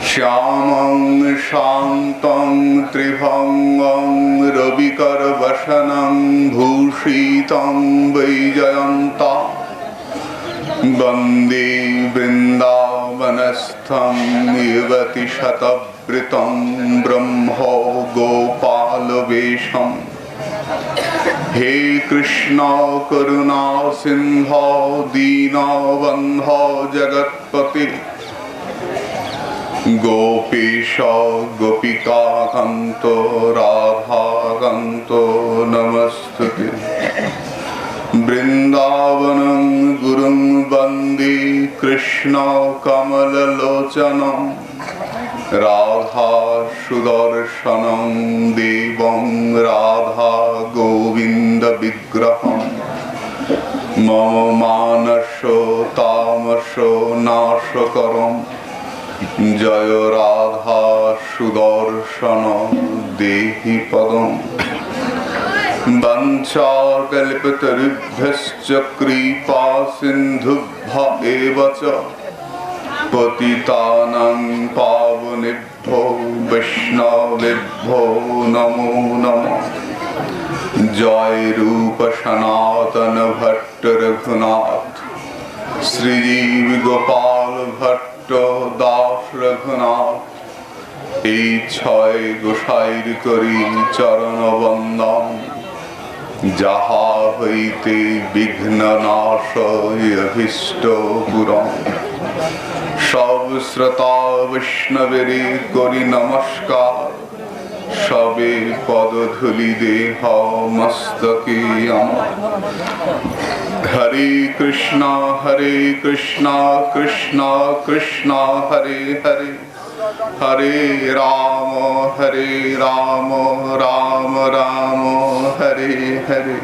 श्यामं शान्तं त्रिभंगं रविकरवसनं भूषितं वैजयन्ता वन्दे वृन्दावनस्थं युवतिशतवृतं ब्रह्मो गोपालवेशम्। हे कृष्ण करुणा सिंधु दीनबन्धो जगत्पते गोपेश गोपिकान्त राधाकान्त नमस्तुते। वृन्दावनं गुरुं वन्दे कृष्ण कमललोचनं राधा सुदर्शनं देवं राधा गोविन्द विग्रहं मम मानसो तामसो नाशकरम् जय राधा सुदर्शन देहि पदम्। वंशाकल्पतरुभ्यश्च कृपा सिन्धुभ्य एव च पतितानां पावनेभ्यो वैष्णवेभ्यो नमो नमः। जय रूप सनातन भट्ट रघुनाथ श्रीजीव गोपाल भट्ट दास रघुनाथ এই ছয় গোসাইর করি চরণ বন্দন যাহা হইতে বিঘ্ন নাশ অভীষ্ট পূরণ। সব শ্রোতা বৈষ্ণবেরে করি নমস্কার সবে পদধূলি দেহ মস্তকে আমার। হরে কৃষ্ণ কৃষ্ণ কৃষ্ণ হরে হরে हरे राम राम राम हरे हरे।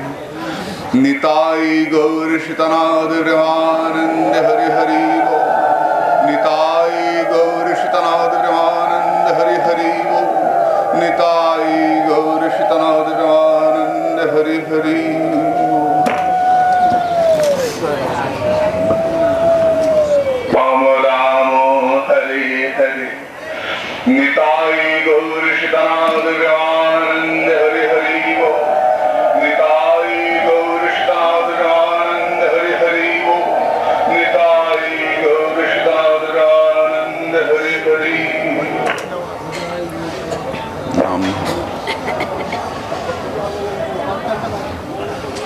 निताई गौर शितनाद ब्रह्मानंद हरि हरि बोल। निताई गौर शितनाद ब्रह्मानंद हरि हरि बोल। निताई गौर शितनाद ब्रह्मानंद हरि हरि निताई गौर शितनाद ब्रह्मानंद हरि हरि बोल। निताई गौर शितनाद ब्रह्मानंद हरि हरि बोल। निताई गौर शितनाद ब्रह्मानंद हरि हरि।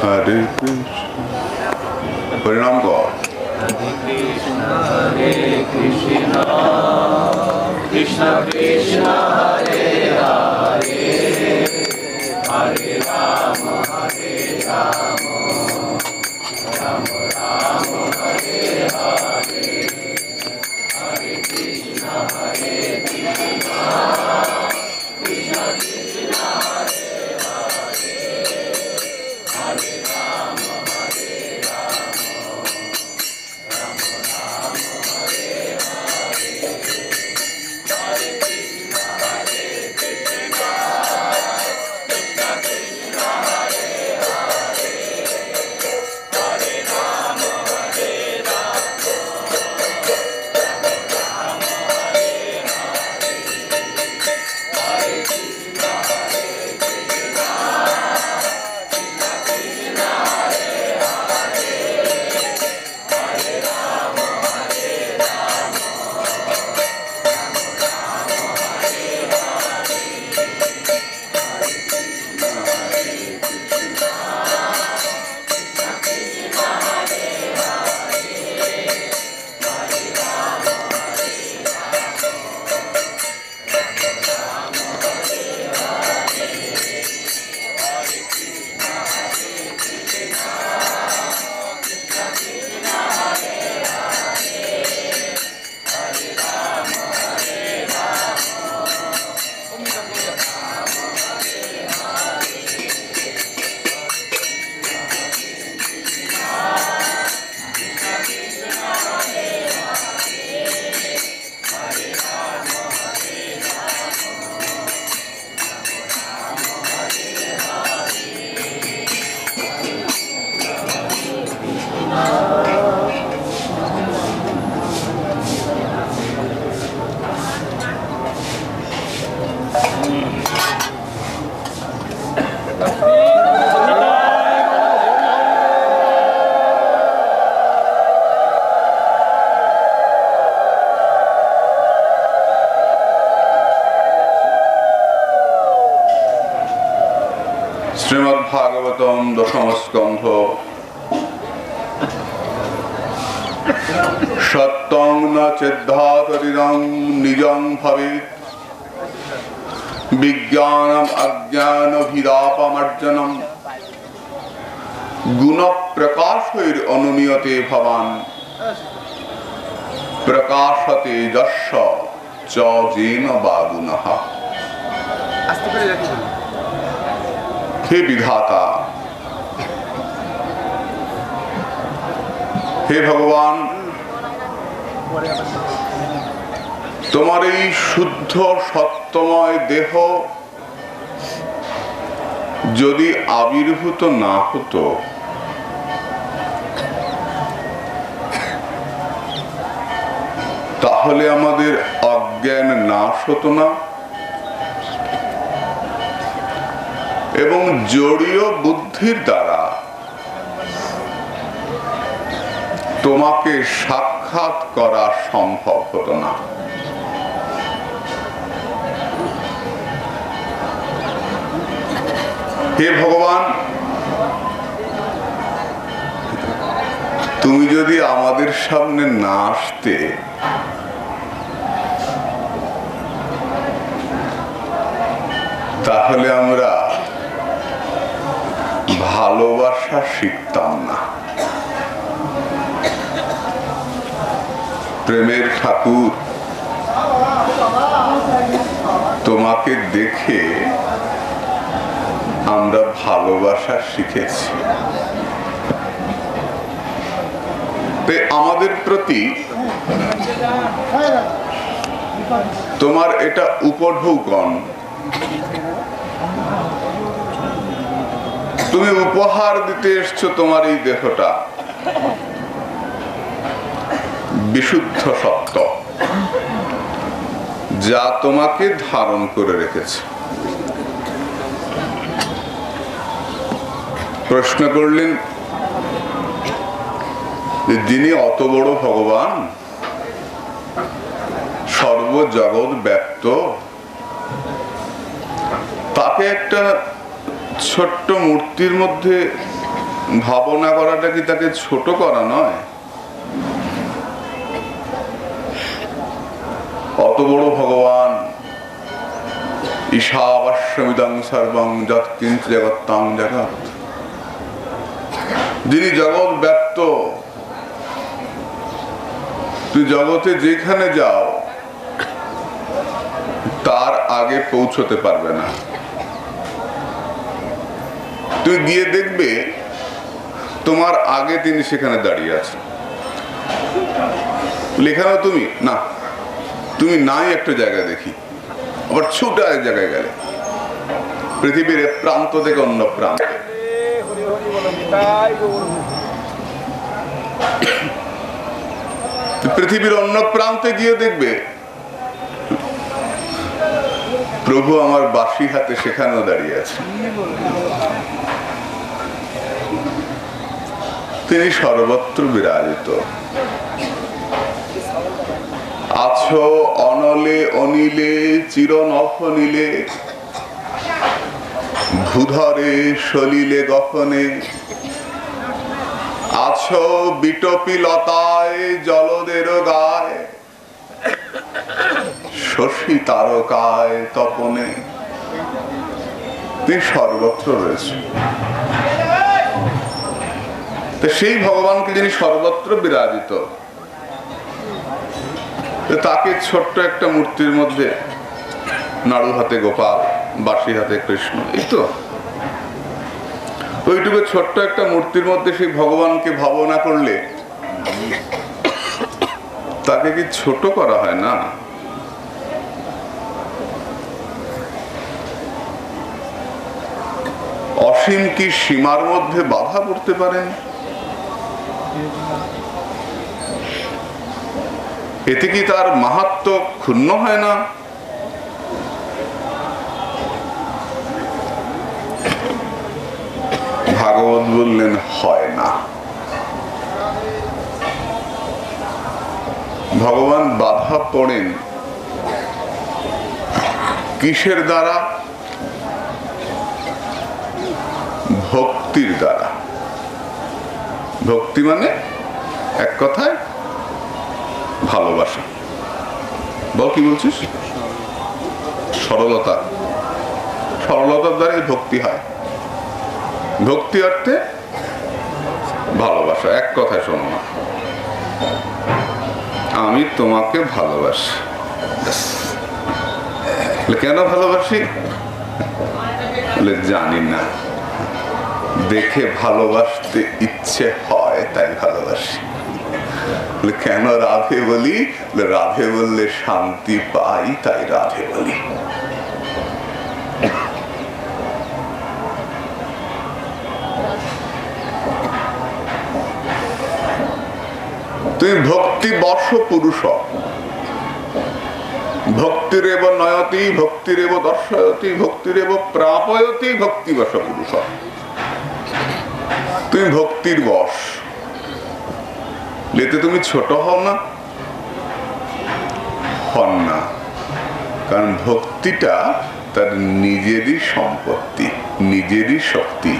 हरे कृष्ण परिणाम गौर। हरे कृष्ण कृष्ण कृष्ण हरे हरे हरे राम राम राम हरे हरे हरे कृष्ण कृष्ण कृष्ण हरे हरे हरे राम राम राम हरे हरे हरे कृष्ण कृष्ण कृष्ण हरे हरे শ্রীমদ্ভাগবতম দশম স্কন্ধ সত্যং ন চেদ্ধাতরিদং নিজং ভবেৎ বিজ্ঞানম অজ্ঞানভিদাপমার্জনম গুণ প্রকাশৈর অনুমীয়তে ভবান প্রকাশতে যস্য চ যেন বা গুণঃ। হে বিধাতা, হে ভগবান, তোমার এই শুদ্ধ সত্যময় দেহ যদি আবির্ভূত না হতো তাহলে আমাদের অজ্ঞান নাশ হতো না এবং জড়ীয় বুদ্ধির দ্বারা তোমাকে সাক্ষাৎ করা সম্ভব হতো না। হে ভগবান, তুমি যদি আমাদের সামনে না আসতে তাহলে আমরা ভালোবাসা শিখতাম না। প্রেমের ঠাকুর, তোমাকে দেখে আমরা ভালোবাসা শিখেছি। আমাদের প্রতি তোমার এটা উপঢৌকন। তুমি উপহার দিতে এসছো তোমার এই দেহটা বিশুদ্ধ সত্য, যা তোমাকে ধারণ করে রেখেছে। প্রশ্ন করলেন, যিনি অত বড় ভগবান, সর্বজগৎ ব্যপ্ত, তাকে একটা ছোট্ট মূর্তির মধ্যে ভাবনা করাটা কি তাকে ছোট করা নয়? অত বড় ভগবান, ঈশাবাস্যমিদং সর্বং যৎকিঞ্চ জগত্তাং জগৎ, যিনি জগৎ ব্যপ্ত, তুই জগতে যেখানে যাও তার আগে পৌঁছতে পারবে না। তুই গিয়ে দেখবে তোমার আগে তিনি সেখানে দাঁড়িয়ে আছেন। লেখানো তুমি না, তুমি নাই একটা জায়গায় দেখি, আবার ছোট এক জায়গায় গেলে, পৃথিবীর এক প্রান্ত থেকে অন্য প্রান্তে। পৃথিবীর অন্য প্রান্তে গিয়ে দেখবে প্রভু আমার বাঁশি হাতে সেখানেও দাঁড়িয়ে আছে। তিনি সর্বত্র বিরাজিত। আছো অনলে অনিলে চিরনভ নীলে, ভূধরে সলিলে গহনে, আছো বিটপি লতায় জলদের গায়, শশী তারকায় তপনে। তিনি সর্বত্র রয়েছে। সেই ভগবানকে যিনি সর্বত্র বিরাজিত, তাকে ছোট্ট একটা মূর্তির মধ্যে নাড়ু হাতে গোপাল, বাঁশি হাতে কৃষ্ণ, এই তো ওইটুকু ছোট্ট একটা মূর্তির মধ্যে সেই ভগবানকে ভাবনা করলে তাকে কি ছোট করা হয় না? অসীম কি সীমার মধ্যে বাধা পড়তে পারেন? এতে কি তার মাহাত্ম্য ক্ষুণ্ণ হয় না? ভাগবত বললেন হয় না। ভগবান বাধা পড়েন কিসের দ্বারা? ভক্তির দ্বারা। ভক্তি মানে এক কথায় ভালোবাসা। বল কি বলছিস? সরলতা। সরলতার দ্বারাই ভক্তি হয়। ভক্তি অর্থে ভালোবাসা। এক কথায় শোনো না, আমি তোমাকে ভালোবাসি। কেন ভালোবাসি? জানি না, দেখে ভালোবাসতে ইচ্ছে হয় তাই ভালোবাসি। কেন রাধে বলি? রাধে বললে শান্তি পাই তাই রাধে বলি। তুমি ভক্তি বর্ষ পুরুষ, ভক্তিরেব নয়তি ভক্তিরেব দর্শয়তি ভক্তিরেব প্রাপয়তি ভক্তিবশ পুরুষ। তুমি ভক্তির বশ, এতে তুমি ছোট হও না, হন না। কারণ ভক্তিটা তার নিজেরই সম্পত্তি, নিজেরই শক্তি।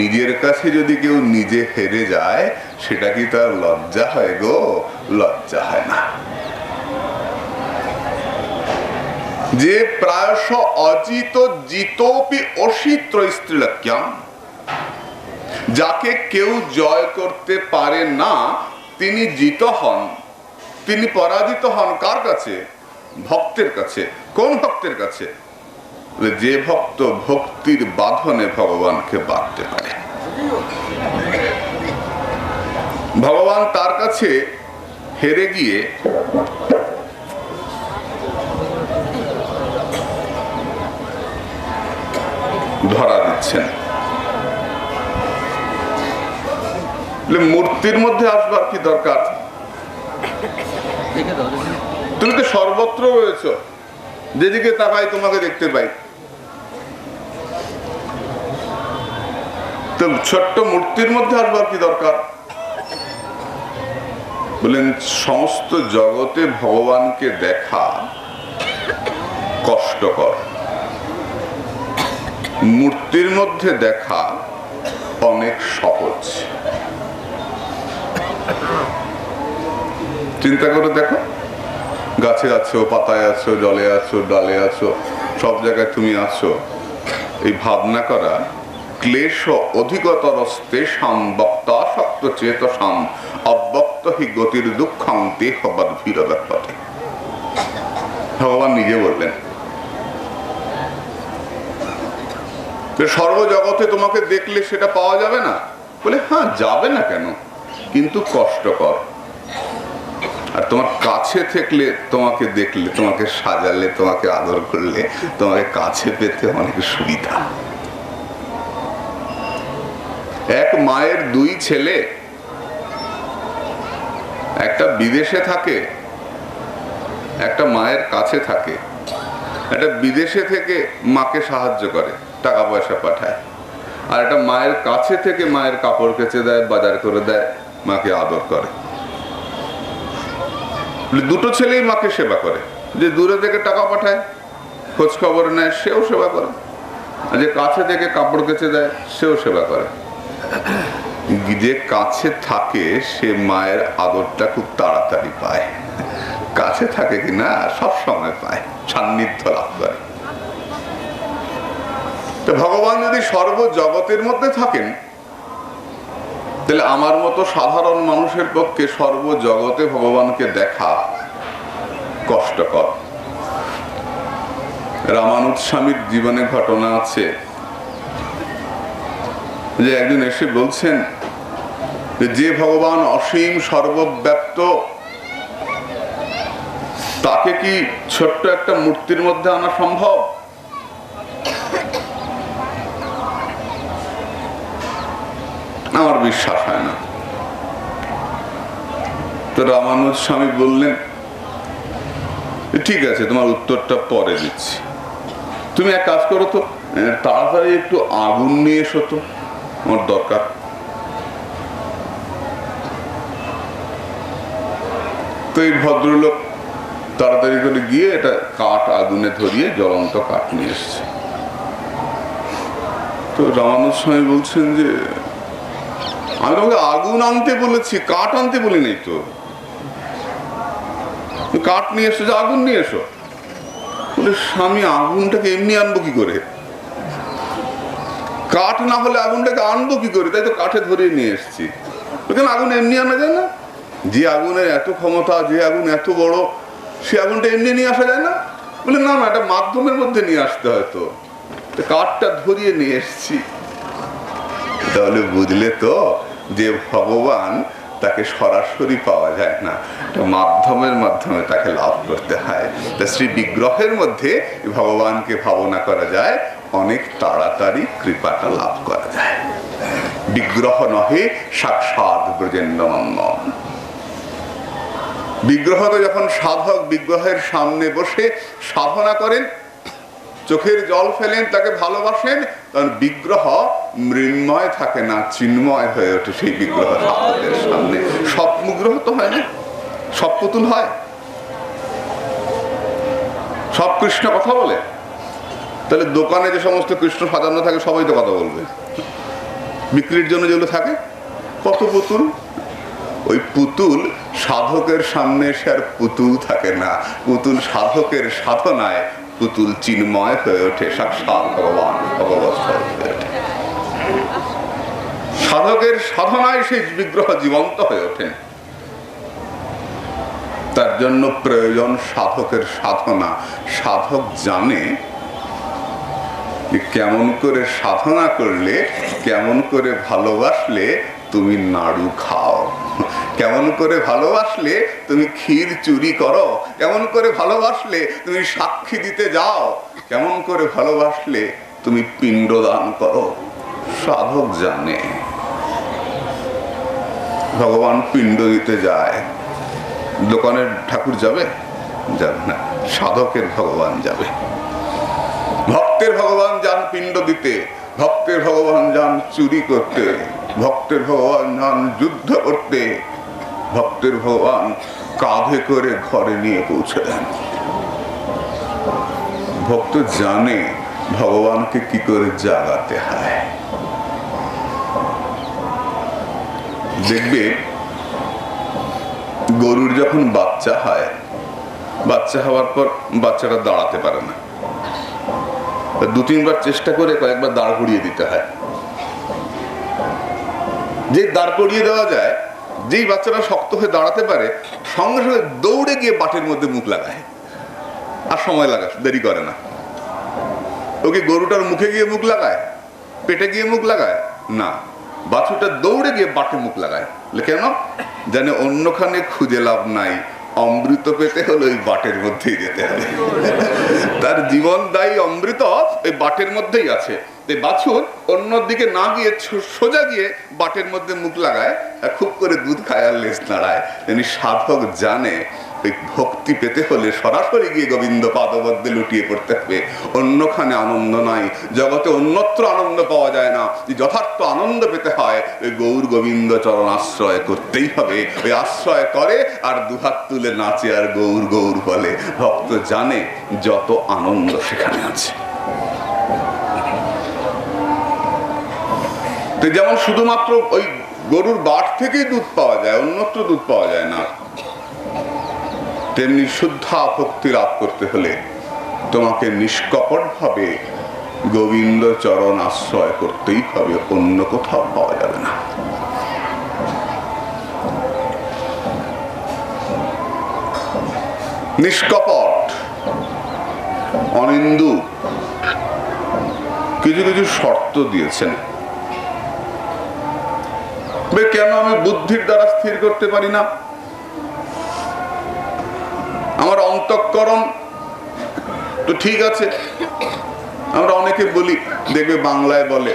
নিজের কাছে যদি কেউ নিজে হেরে যায়, সেটা কি তার লজ্জা হয় গো? লজ্জা হয় না। যে প্রায়শ অজিত জিতোপি অসিত্রৈস্ত্রীলক্ষ্যম, যাকে কেউ জয় করতে পারে না তিনি জিত হন, তিনি পরাজিত হন। কার কাছে? ভক্তের কাছে। কোন ভক্তের কাছে? যে ভক্ত ভক্তির বাঁধনে ভগবানকে বাঁধতে পারে। ভগবান তার কাছে হেরে গিয়ে ধরা দিচ্ছেন। মূর্তির মধ্যে আসবার কি দরকার? তুমি তো সর্বত্র রয়েছ, যেদিকে তাকাই তোমাকে দেখতে পাই। তো ছোট্ট মূর্তির মধ্যে আসবার কি দরকার? বলেন সমস্ত জগতে ভগবানকে দেখা কষ্টকর, মূর্তির মধ্যে দেখা অনেক সহজ। চিন্তা করে দেখো, গাছে আছো, পাতায় আছো, জলে আছো, ডালে আছো, সব জায়গায় তুমি আছো। এই ভাবনা করা ক্লেশ অধিকতরস্তেষাং বক্তাসক্ত চেতসাং অব্যক্ত হি গতির দুঃখং দেহবৎ ভিরবৎপতে। ভগবান নিজে বললেন, সর্বজগতে তোমাকে দেখলে সেটা পাওয়া যাবে না। বলে হ্যাঁ, যাবে না কেন, কিন্তু কষ্টকর। আর তোমার কাছে থাকলে, তোমাকে দেখলে, তোমাকে সাজালে, তোমাকে আদর করলে, তোমাকে কাছে পেতে অনেক সুবিধা। এক মায়ের দুই ছেলে, একটা বিদেশে থাকে, একটা মায়ের কাছে থাকে। একটা বিদেশে থেকে মাকে সাহায্য করে, টাকা পয়সা পাঠায়। আর একটা মায়ের কাছে থেকে মায়ের কাপড় কেচে দেয়, বাজার করে দেয়, মাকে আদর করে। দুটো ছেলেই মাকে সেবা করে। যে দূরে থেকে টাকা পাঠায়, খোঁজ খবর নেয়, সেও সেবা করে। আর যে কাছে থেকে কাপড় কেচে দেয়, সেও সেবা করে। যে কাছে থাকে সে মায়ের আদরটা খুব তাড়াতাড়ি পায়, কাছে থাকে কিনা সব সময় পায়, সান্নিধ্য লাভ করে। তো ভগবান যদি সর্বজগতের মধ্যে থাকেন, তাহলে আমার মতো সাধারণ মানুষের পক্ষে সর্বজগতে ভগবানকে দেখা কষ্টকর। রামানুজ স্বামীর জীবনে ঘটনা আছে যে একজন এসে বলছেন যে ভগবান অসীম সর্বব্যাপ্ত, তাকে কি ছোট্ট একটা মূর্তির মধ্যে আনা সম্ভব? আমার বিশ্বাস হয় না। তো রামানুজ স্বামী বললেন, ঠিক আছে, তোমার উত্তরটা পরে দিচ্ছি। তুমি এক কাজ করো তো, তাড়াতাড়ি একটু আগুন নিয়ে এসো তো, আমার দরকার। তো এই ভদ্রলোক তাড়াতাড়ি করে গিয়ে এটা কাঠ আগুনে ধরিয়ে জ্বলন্ত কাঠ নিয়ে এসছে। তো রামানুজ স্বামী বলছেন যে আমি তোমাকে আগুন আনতে বলেছি, কাঠ আনতে বলি নাই তো। কাঠ নিয়ে এসো, যে আগুন নিয়ে এসো। বলে স্বামী আগুনটাকে এমনি আনবো কি করে? কাঠ না হলে আগুনটাকে আনবো কি করে? তাই তো কাঠে ধরিয়ে নিয়ে এসছি। আগুন এমনি আনা যায় না? যে আগুনের এত ক্ষমতা, যে আগুন এত বড়, সে আগুনটা এমনি নিয়ে আসা যায় না? বলে না না, এটা মাধ্যমের মধ্যে নিয়ে আসতে হয়তো, কাঠটা ধরিয়ে নিয়ে এসছি। তাহলে বুঝলে তো যে ভগবান তাকে সরাসরি পাওয়া যায় না, মাধ্যমের মাধ্যমে তাকে লাভ করতে হয়। তা শ্রী বিগ্রহের মধ্যে ভগবানকে ভাবনা করা যায়, অনেক তাড়াতাড়ি কৃপাটা লাভ করা যায়। বিগ্রহ নহে সাক্ষাৎ ব্রজেন্দ্রনন্দন। বিগ্রহকে যখন সাধক বিগ্রহের সামনে বসে সাধনা করেন, চোখের জল ফেলেন, তাকে ভালোবাসেন, তখন বিগ্রহ মৃন্ময় থাকে না, চিন্ময় হয়ে ওঠে সেই বিগ্রহ সাধকের সামনে। সব বিগ্রহ তো হয় না, সব পুতুল হয়, সব কৃষ্ণ কথা বলে? তাহলে দোকানে যে সমস্ত কৃষ্ণ সাজানো থাকে সবাই তো কথা বলবে। বিক্রির জন্য যেগুলো থাকে কত পুতুল, ওই পুতুল সাধকের সামনে সে আর পুতুল থাকে না, পুতুল সাধকের সাধনায় পুতুল চিন্ময় হয়ে ওঠে, সাক্ষাৎ ভগবান ভগবৎ হয়ে ওঠে। সাধকের সাধনায় সেই বিগ্রহ জীবন্ত হয়ে ওঠেন। তার জন্য প্রয়োজন সাধকের সাধনা। সাধক জানে কেমন করে সাধনা করলে, কেমন করে ভালোবাসলে তুমি নাড়ু খাও, কেমন করে ভালোবাসলে তুমি ক্ষীর চুরি করো, কেমন করে ভালোবাসলে তুমি সাক্ষী দিতে যাও, কেমন করে ভালোবাসলে তুমি পিণ্ডদান করো। সাধক জানে। ভগবান পিণ্ড দিতে যায়, দোকানের ঠাকুর যাবে? যাবে না। সাধকের ভগবান যাবে। ভক্তের ভগবান যান পিণ্ড দিতে, ভক্তের ভগবান যান চুরি করতে, ভক্তের ভগবান যান যুদ্ধ করতে, ভক্তের ভগবান কাঁধে করে ঘরে নিয়ে পৌঁছে দেন। ভক্ত জানে ভগবানকে কি করে জাগাতে হয়। দেখবে গরুর যখন বাচ্চা হয়, বাচ্চা হওয়ার পর বাচ্চাটা দাঁড়াতে পারে না, দু তিনবার চেষ্টা করে কয়েকবার দাঁড় করিয়ে দিতে হয়। যে দাঁড় করিয়ে দেওয়া যায়, যেই বাচ্চাটা শক্ত হয়ে দাঁড়াতে পারে, সঙ্গে সঙ্গে দৌড়ে গিয়ে বাটের মধ্যে মুখ লাগায়, আর সময় লাগায়, দেরি করে না। ওকে গরুটার মুখে গিয়ে মুখ লাগায়, পেটে গিয়ে মুখ লাগায় না, বাছুরটা দৌড়ে গিয়ে বাটে মুখ লাগায়। কেন? জানে অন্যখানে খুঁজে লাভ নাই, অমৃত পেতে হলে ওই বাটের মধ্যেই যেতে হবে। তার জীবন দায়ী অমৃত ওই বাটের মধ্যেই আছে। বাছুর অন্যদিকে না গিয়ে সোজা গিয়ে বাটের মধ্যে মুখ লাগায়, খুব করে দুধ খায় আর লেজ নাড়ায়। সাধক জানে ওই ভক্তি পেতে হলে সরাসরি গিয়ে গোবিন্দ পাদবদ্ধে লুটিয়ে পড়তে হবে, অন্যখানে আনন্দ নাই। জগতে অন্যত্র আনন্দ পাওয়া যায় না। যথার্থ আনন্দ পেতে হয় ওই গৌর গোবিন্দ চরণ আশ্রয় করতেই হবে। ওই আশ্রয় করে আর দুহাত তুলে নাচে আর গৌর গৌর বলে। ভক্ত জানে যত আনন্দ সেখানে আছে। তো যেমন শুধুমাত্র ওই গরুর বাট থেকেই দুধ পাওয়া যায়, অন্যত্র দুধ পাওয়া যায় না, তেমনি শুদ্ধা ভক্তি লাভ করতে হলে তোমাকে নিষ্কপট ভাবে গোবিন্দ চরণ আশ্রয় করতেই হবে, অন্য কোথাও পাওয়া যাবে না। নিষ্কপট, অনিন্দু। কিছু কিছু শর্ত দিয়েছেন। কেন আমি বুদ্ধির দ্বারা স্থির করতে পারি না? আমার অন্তঃকরণ তো ঠিক আছে। আমরা অনেকে বলি, দেখবে বাংলায় বলে,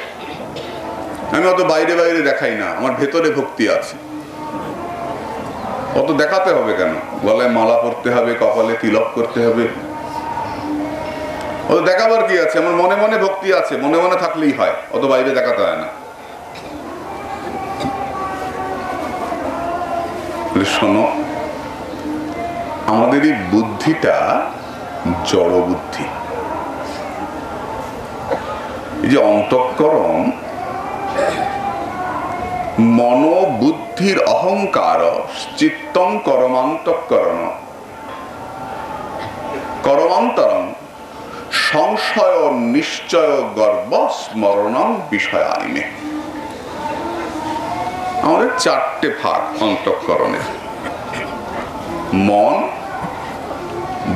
আমি অত বাইরে বাইরে দেখাই না, আমার ভেতরে ভক্তি আছে। অত দেখাতে হবে কেন? গলায় মালা পরতে হবে, কপালে তিলক করতে হবে, অত দেখাবার কি আছে? আমার মনে মনে ভক্তি আছে, মনে মনে থাকলেই হয়, অত বাইরে দেখাতে হয় না। শোনো, আমাদের এই বুদ্ধিটা জড় বুদ্ধি। এই যে অন্তঃকরণ মনোবুদ্ধির অহংকার চিত্তং করমান্তঃকরণ করমান্তরং সংশয় নিশ্চয় গর্ব স্মরণং বিষয়ানিমে। আমাদের চারটে ভাগ অন্তঃকরণের: মন,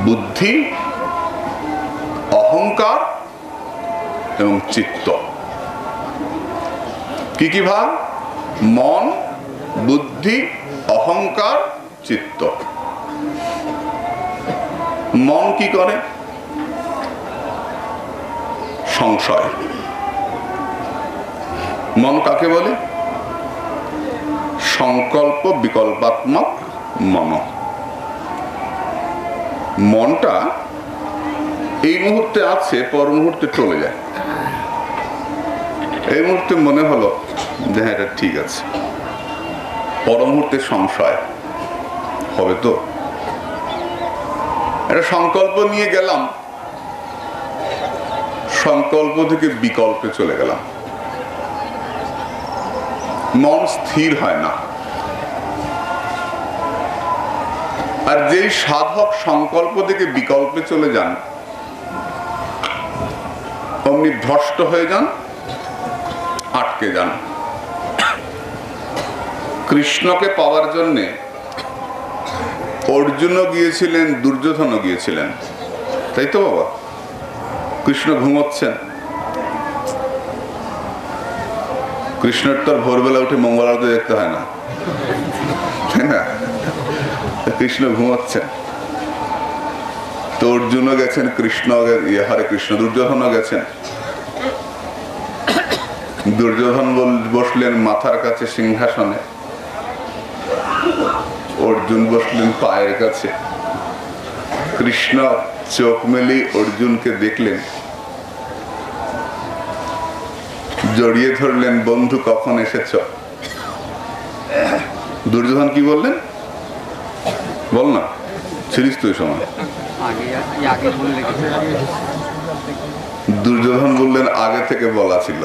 বুদ্ধি, অহংকার এবং চিত্ত। কি কি ভাগ? মন, বুদ্ধি, অহংকার, চিত্ত। মন কি করে? সংশয়। মন কাকে বলে? সংকল্প বিকল্পাত্মক মন। মনটা এই মুহূর্তে আছে, পর মুহূর্তে চলে যায়। এই মুহূর্তে মনে হলো যে হ্যাঁ, এটা ঠিক আছে, পর মুহূর্তে সংশয় হবে তো। একটা সংকল্প নিয়ে গেলাম, সংকল্প থেকে বিকল্পে চলে গেলাম। মন স্থির হয় না। আর যেই সাধক সংকল্প থেকে বিকল্পে চলে যান, অমনি ভ্রষ্ট হয়ে যান, আটকে যান। কৃষ্ণকে পাওয়ার জন্যে অর্জুনও গিয়েছিলেন, দুর্যোধনও গিয়েছিলেন, তাই তো বাবা? কৃষ্ণ ঘুমোচ্ছেন। কৃষ্ণের তো ভোরবেলা উঠে মঙ্গল আরতি দেখতে হয় না, তাই না? কৃষ্ণ ঘুমোচ্ছেন। তো অর্জুনও গেছেন, কৃষ্ণ হরে কৃষ্ণ, দুর্যোধনও গেছেন। দুর্যোধন বসলেন মাথার কাছে সিংহাসনে, অর্জুন বসলেন পায়ের কাছে। কৃষ্ণ চোখ মেলি অর্জুনকে দেখলেন, জড়িয়ে ধরলেন, বন্ধু কখন এসেছ? দুর্যোধন কি বললেন? বল না, ছিলিস তুই সময়? দুর্যোধন বললেন আগে থেকে বলা ছিল,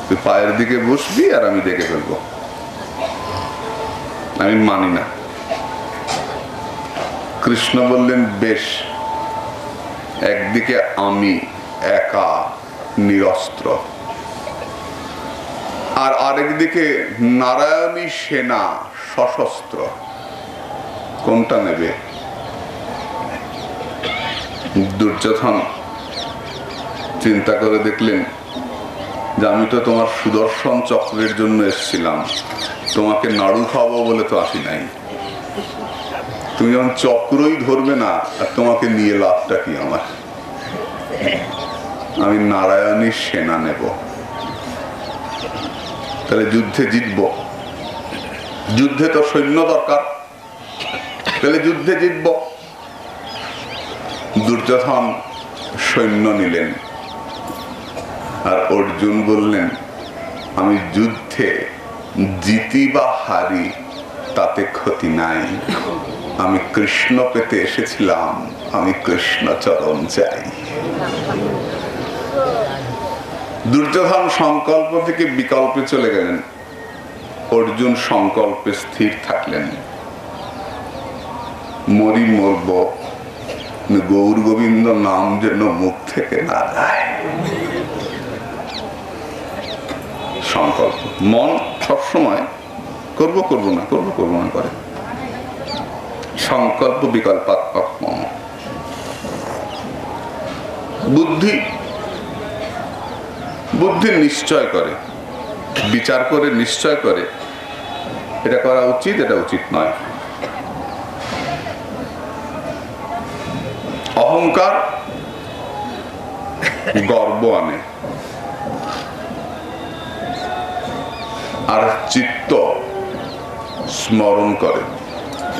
তুই পায়ের দিকে বসবি আর আমি দেখে ফেলবো। আমি মানি না। কৃষ্ণ বললেন বেশ, একদিকে আমি একা নিরস্ত্র, আর আরেকদিকে নারায়ণী সেনা সশস্ত্র, কোনটা নেবে? দুর্যোধন চিন্তা করে দেখলেন যে আমি তো তোমার সুদর্শন চক্রের জন্য এসেছিলাম, তোমাকে নাড়ু খাওয়াবো বলে তো আসি নাই। তুমি যখন চক্রই ধরবে না, আর তোমাকে নিয়ে লাভটা কি আমার? আমি নারায়ণী সেনা নেব, তাহলে যুদ্ধে জিতব। যুদ্ধে তো সৈন্য দরকার, তাহলে যুদ্ধে জিতব। দুর্যোধন সৈন্য নিলেন, আর অর্জুন বললেন আমি যুদ্ধে জিতি বা হারি তাতে ক্ষতি নাই, আমি কৃষ্ণ পেতে এসেছিলাম, আমি কৃষ্ণ চরণ চাই। দুর্যোধন সংকল্প থেকে বিকল্পে চলে গেলেন, অর্জুন সংকল্পে স্থির থাকলেন। মরি মরব, গৌর গোবিন্দ নাম যেন মুখ থেকে না যায়। সংকল্প। মন সবসময় করবো করবো না, করবো করবো না করে। সংকল্প বিকল্পাত্মক মন। বুদ্ধি, বুদ্ধি নিশ্চয় করে, বিচার করে নিশ্চয় করে এটা করা উচিত, এটা উচিত নয়। অহংকার গর্ব আনে, আর চিত্ত স্মরণ করে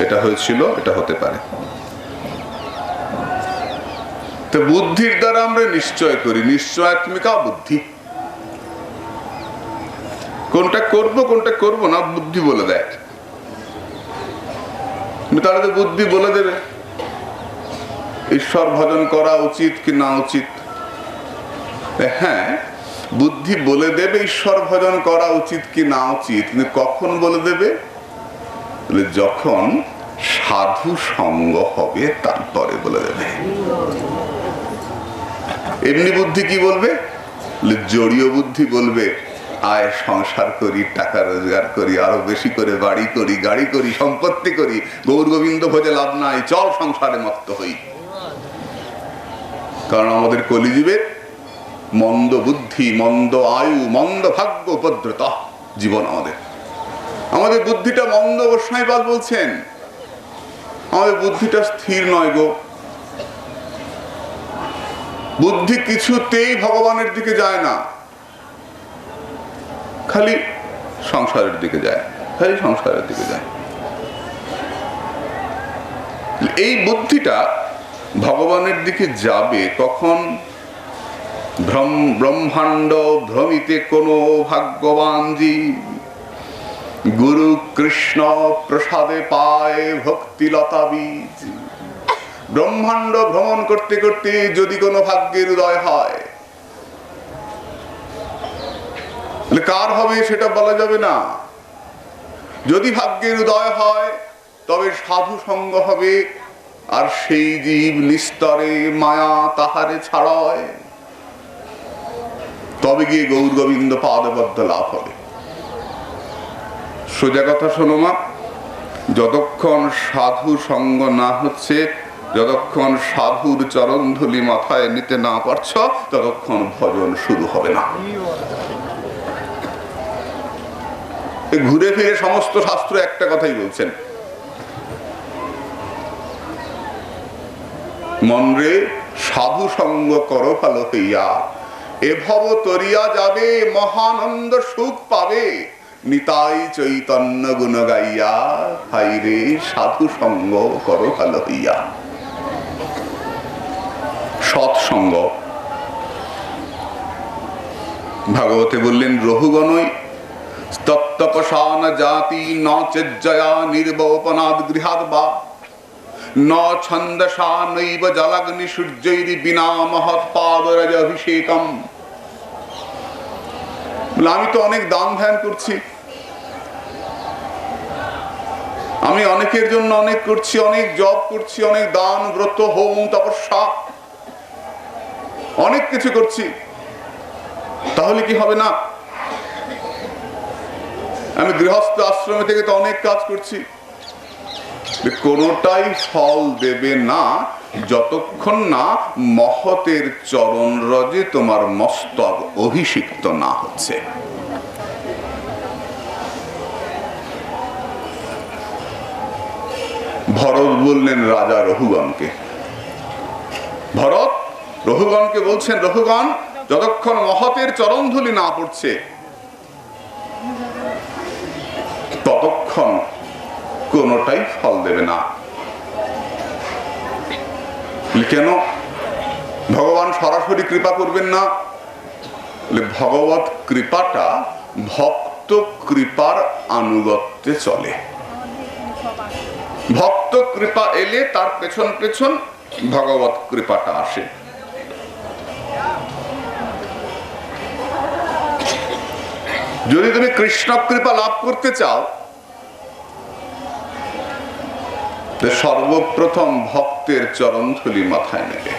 এটা হয়েছিল, এটা হতে পারে। তো বুদ্ধির দ্বারা আমরা নিশ্চয় করি, নিশ্চয়াত্মিকা বুদ্ধি। কোনটা করব কোনটা করব না বুদ্ধি বলে দেয়। তাহলে তো বুদ্ধি বলে দেবে ঈশ্বর ভজন করা উচিত কি না উচিত? হ্যাঁ, বুদ্ধি বলে দেবে ঈশ্বর ভজন করা উচিত কি না উচিত, কিন্তু কখন বলে দেবে? যখন সাধু সঙ্গ হবে তারপরে বলে দেবে। এমনি বুদ্ধি কি বলবে? জড়ীয় বুদ্ধি বলবে, আয় সংসার করি, টাকা রোজগার করি, আরো বেশি করে বাড়ি করি, গাড়ি করি, সম্পত্তি করি, গৌর গোবিন্দ ভোজে লাভ নাই, চল সংসারে মত্ত হই। কারণ আমাদের কলিযুগের মন্দ বুদ্ধি, মন্দ আয়ু, মন্দ ভাগ্য উপদ্রুত জীবন আমাদের বুদ্ধিটা মন্দ। গোস্বামীপাদ বলছেন আমাদের বুদ্ধিটা স্থির নয় গো। বুদ্ধি কিছুতেই ভগবানের দিকে যায় না, খালি সংসারের দিকে যায়, খালি সংসারের দিকে যায়। এই বুদ্ধিটা ভগবানের দিকে যাবে কখন? ব্রহ্মাণ্ড ভ্রমিতে কোন ভাগ্যবান জীব গুরু কৃষ্ণ প্রসাদে পায় ভক্তিলতা বীজ। ব্রহ্মাণ্ড ভ্রমণ করতে করতে যদি কোনো ভাগ্যের উদয় হয়, কার হবে সেটা বলা যাবে না। যদি ভাগ্যের উদয় হয় তবে সাধু সঙ্গ হবে, আর সেই জীব নিস্তরে মায়া তাহারে ছাড়ায়, তবে গিয়ে গৌর গোবিন্দ পাদপদ্ম লাভ হবে। সোজা কথা শোনো মা, যতক্ষণ সাধু সঙ্গ না হচ্ছে, যতক্ষণ সাধুর চরণ ধুলি মাথায় নিতে না পারছ, ততক্ষণ ভজন শুরু হবে না। ঘুরে ফিরে সমস্ত শাস্ত্র একটা কথাই বলছেন, মন রে সাধু সঙ্গ করো ভালো হইয়া, এ ভব তরিয়া যাবে, মহানন্দ সুখ পাবে, নিতাই চৈতন্য গুণ গাইয়া, হাই রে সাধু সঙ্গ করো ভালো হইয়া। সৎসঙ্গ ভাগবতে বললেন, রহুগণই তত্তপসান জাতি ন চেজ্জয়া নির্বপনাদ গৃহাদ বা ন ছন্দসা নৈব জলাগ্নি সূর্যৈরি বিনা মহৎ পাদরাজ অভিষেকম। আমি তো অনেক দান ধ্যান করছি, আমি অনেকের জন্য অনেক করছি, অনেক জপ করছি, অনেক দান ব্রত হোম তপস্যা অনেক কিছু করছি, তাহলে কি হবে না? আমি গৃহস্থ আশ্রমে থেকে তো অনেক কাজ করছি, কোনটাই ফল দেবে না যতক্ষণ না মহতের চরণ রজে তোমার মস্তক অভিষিক্ত না হচ্ছে। ভরত বললেন রাজা রহুগণকে, ভরত রহুগণকে বলছেন, রহুগণ যতক্ষণ মহতের চরণধুলি না পড়ছে ততক্ষণ কোনটাই ফল দেবে না। কেন? ভগবান সরাসরি কৃপা করবেন না, ভগবত কৃপাটা ভক্ত কৃপার আনুগত্যে চলে। ভক্ত কৃপা এলে তার পেছন পেছন ভগবত কৃপাটা আসে। যদি তুমি কৃষ্ণ কৃপা লাভ করতে চাও, সর্বপ্রথম ভক্তের চরণধুলি মাথায় নেবে।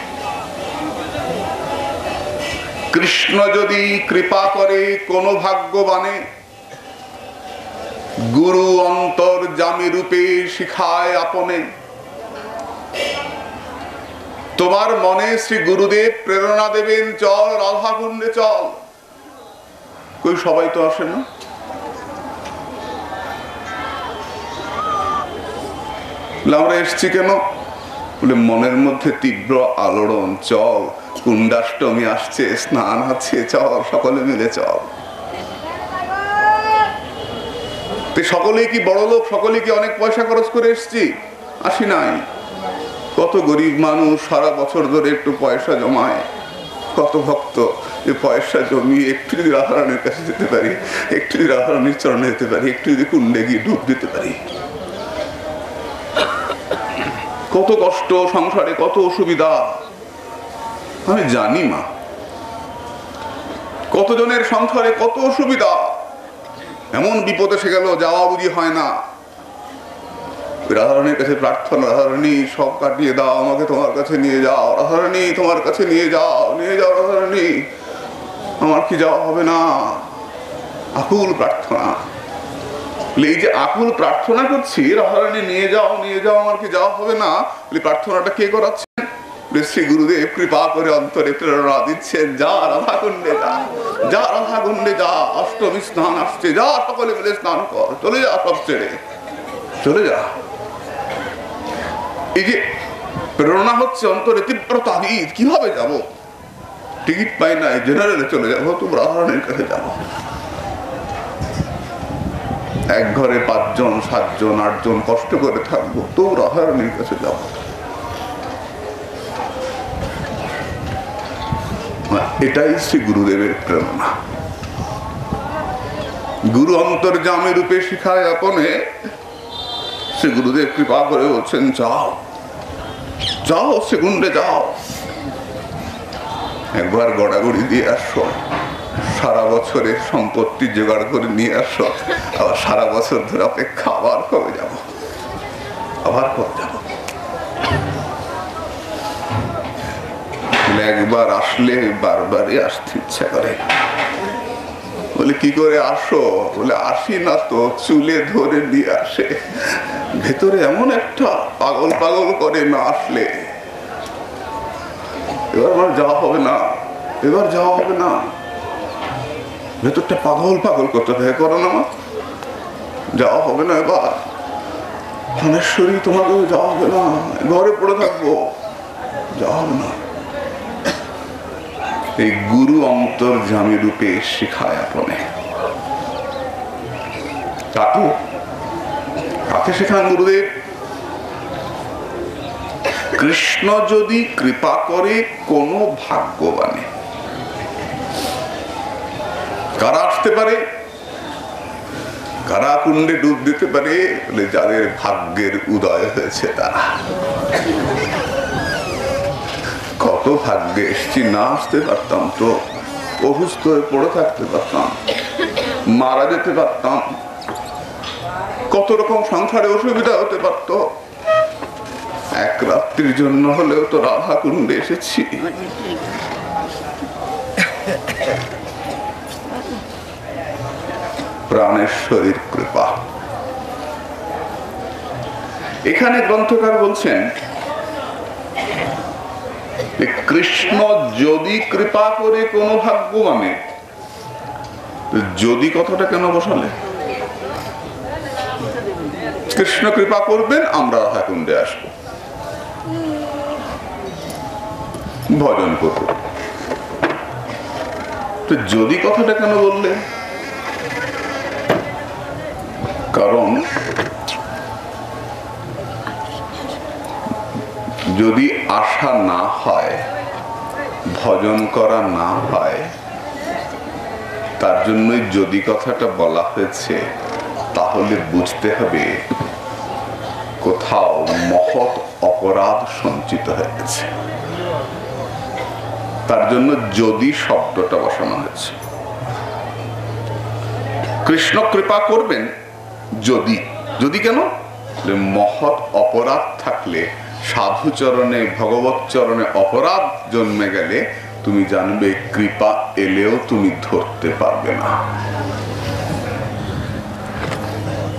কৃষ্ণ যদি কৃপা করে কোন ভাগ্যবানে, গুরু অন্তর্যামী রূপে শিখায় আপনে। তোমার মনে শ্রী গুরুদেব প্রেরণা দেবেন, চল রাধা কুণ্ডে চল। কই সবাই তো আসে না। আমরা এসছি কেন? বলে মনের মধ্যে তীব্র আলোড়ন, চল কুণ্ডাষ্টমী আসছে, স্নান আছে, চল সকলে মিলে চল। সকলেই কি বড় লোক? সকলেই কি অনেক পয়সা খরচ করে এসছি? আসি নাই। কত গরিব মানুষ সারা বছর ধরে একটু পয়সা জমায়, কত ভক্ত যে পয়সা জমিয়ে একটু যদি রাধারানীর কাছে যেতে পারি, একটু যদি রাধারানীর চরণে যেতে পারি, একটু যদি কুণ্ডে গিয়ে ডুব দিতে পারি, কত কষ্ট সংসারে, কত অসুবিধা আমি জানি মা। কতজনের সংসারে কত অসুবিধা, এমন বিপদ এসে গেল যাওয়া বুঝি হয় না। রাধারানীর কাছে প্রার্থনা, রাধারানী সব কাটিয়ে দাও, আমাকে তোমার কাছে নিয়ে যাও, রাধারানী তোমার কাছে নিয়ে যাও, নিয়ে যাও রাধারানী, আমার কি যাওয়া হবে না। আকুল প্রার্থনা। এই যে আকুল প্রার্থনা করছি, রাধারানী নিয়ে যাও, নিয়ে যাও, আমার কি যাওয়া হবে না, প্রার্থনাটা কে করাচ্ছেন? শ্রী গুরুদেব কৃপা করে অন্তরে প্রেরণা দিচ্ছেন, যা রাধা কুণ্ডে যা, যা রাধা কুণ্ডে যা, অষ্টমী স্নান আসছে, যা সকলে মিলে স্নান কর, চলে যা, সব ছেড়ে চলে যা। এই যে প্রেরণা হচ্ছে অন্তরে তীব্র তাগিদ, কিভাবে যাব, টিকিট পাই নাই, জেনারেলে চলে যাবো, তুমি রাধারানীর কাছে যাবো। এক ঘরে 5 জন 7 জন 8 জন কষ্ট করে থাকবো, তো রাধারানীর কাছে যাবো। এটাই শ্রী গুরুদেবের প্রেরণা। গুরু অন্তর্যামী রূপে শিখায় আপনে শ্রী গুরুদেব কৃপা করে বলছেন, যাও যাও সেগুন্ডে যাও, একবার গড়াগড়ি দিয়ে আসো, সারা বছরের সম্পত্তি জোগাড় করে নিয়ে আসো, আবার সারা বছর ধরে অপেক্ষা, আবার কবে যাব, আবার কবে যাব। একবার আসলে বারবারই আসতে ইচ্ছা করে। বলে কি করে আসো? বলে আসি না তো, চুলে ধরে নিয়ে আসে, ভেতরে এমন একটা পাগল পাগল করে না আসলে। এবার আমার যাওয়া হবে না, এবার যাওয়া হবে না, ভেতরটা পাগল পাগল করতে থাকে, করো না মা, যাওয়া হবে না এবার, ধনেশ্বরী তোমাকে যাওয়া হবে না, ঘরে পড়ে থাকবো, যাওয়া হবে না। এই গুরু অন্তর্যামী রূপে শিখায় আপনে। কাকে কাকে শেখান গুরুদেব? কৃষ্ণ যদি কৃপা করে কোন ভাগ্যবানে। কারা আসতে পারে? কারা কুণ্ডে ডুব দিতে পারে? বলে যাদের ভাগ্যের উদয় হয়েছে তারা। কত ভাগ্যে এসছি, না আসতে পারতাম তো অসুস্থ হয়ে পড়ে থাকতে পারতাম, মারা যেতে পারতাম, কত রকম সংসারে অসুবিধা হতে পারত। এক রাত্রির জন্য হলেও তো রাধা কুণ্ডে এসেছি। প্রাণেশ্বরীর কৃপা। এখানে গ্রন্থকার বলছেন কৃষ্ণ যদি কৃপা করে কোন ভাগ্যবানে। যদি কথাটা কেন বসালে? কৃষ্ণ কৃপা করবেন, আমরা রাধা কুণ্ডে আসবো, ভজন করব। তো যদি কথাটা কেন বললে? কারণ যদি আশা না হয়, ভজন করা না হয়, তার জন্যই যদি কথাটা বলা হয়েছে, তাহলে বুঝতে হবে কোথাও মহৎ অপরাধ সঞ্চিত হয়ে গেছে। তার জন্য যদি শব্দটা বসানো হয়েছে। কৃষ্ণ কৃপা করবেন যদি। যদি কেন? মহৎ অপরাধ থাকলে, সাধু চরণে ভগবত চরণে অপরাধ জন্মে গেলে তুমি জানবে কৃপা এলেও তুমি ধরতে পারবে না।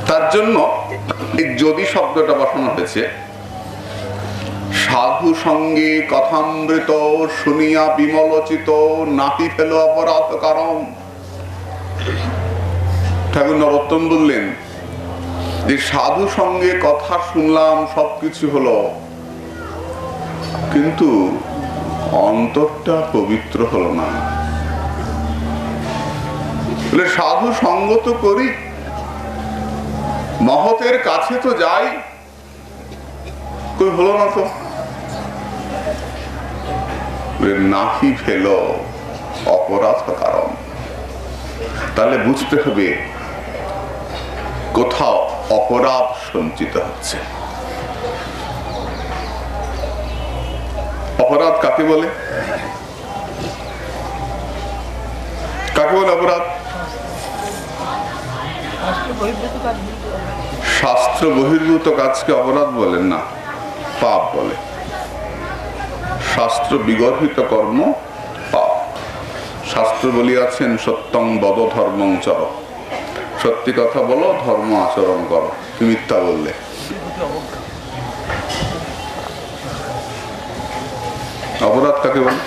তার জন্য এই যদি শব্দটা বসানো হয়েছে। সাধু সঙ্গে কথামৃত শুনিয়া বিমলোচিত নাহি ফেল অপরাধ কারণ। ঠাকুর নরোত্তম বললেন যে সাধু সঙ্গে কথা শুনলাম, সবকিছু হলো, কিন্তু অন্তরটা পবিত্র হলো না। সাধু সঙ্গ তো করি, মহতের কাছে তো যাই, কই হলো না তো। নাহি ফেল অপরাধ কারণ। তাহলে বুঝতে হবে কোথাও অপরাধ সঞ্চিত হচ্ছে। অপরাধ কাকে বলে? কাকে বলে অপরাধ? শাস্ত্র বহির্ভূত কাজকে অপরাধ বলেন না, পাপ বলে। শাস্ত্র বিগর্হিত কর্ম পাপ। শাস্ত্র বলিয়াছেন সত্যং বদ ধর্মং চর, সত্যি কথা বলো, ধর্ম আচরণ করো। তুমি মিথ্যা বললে অপরাধ কাকে বলে?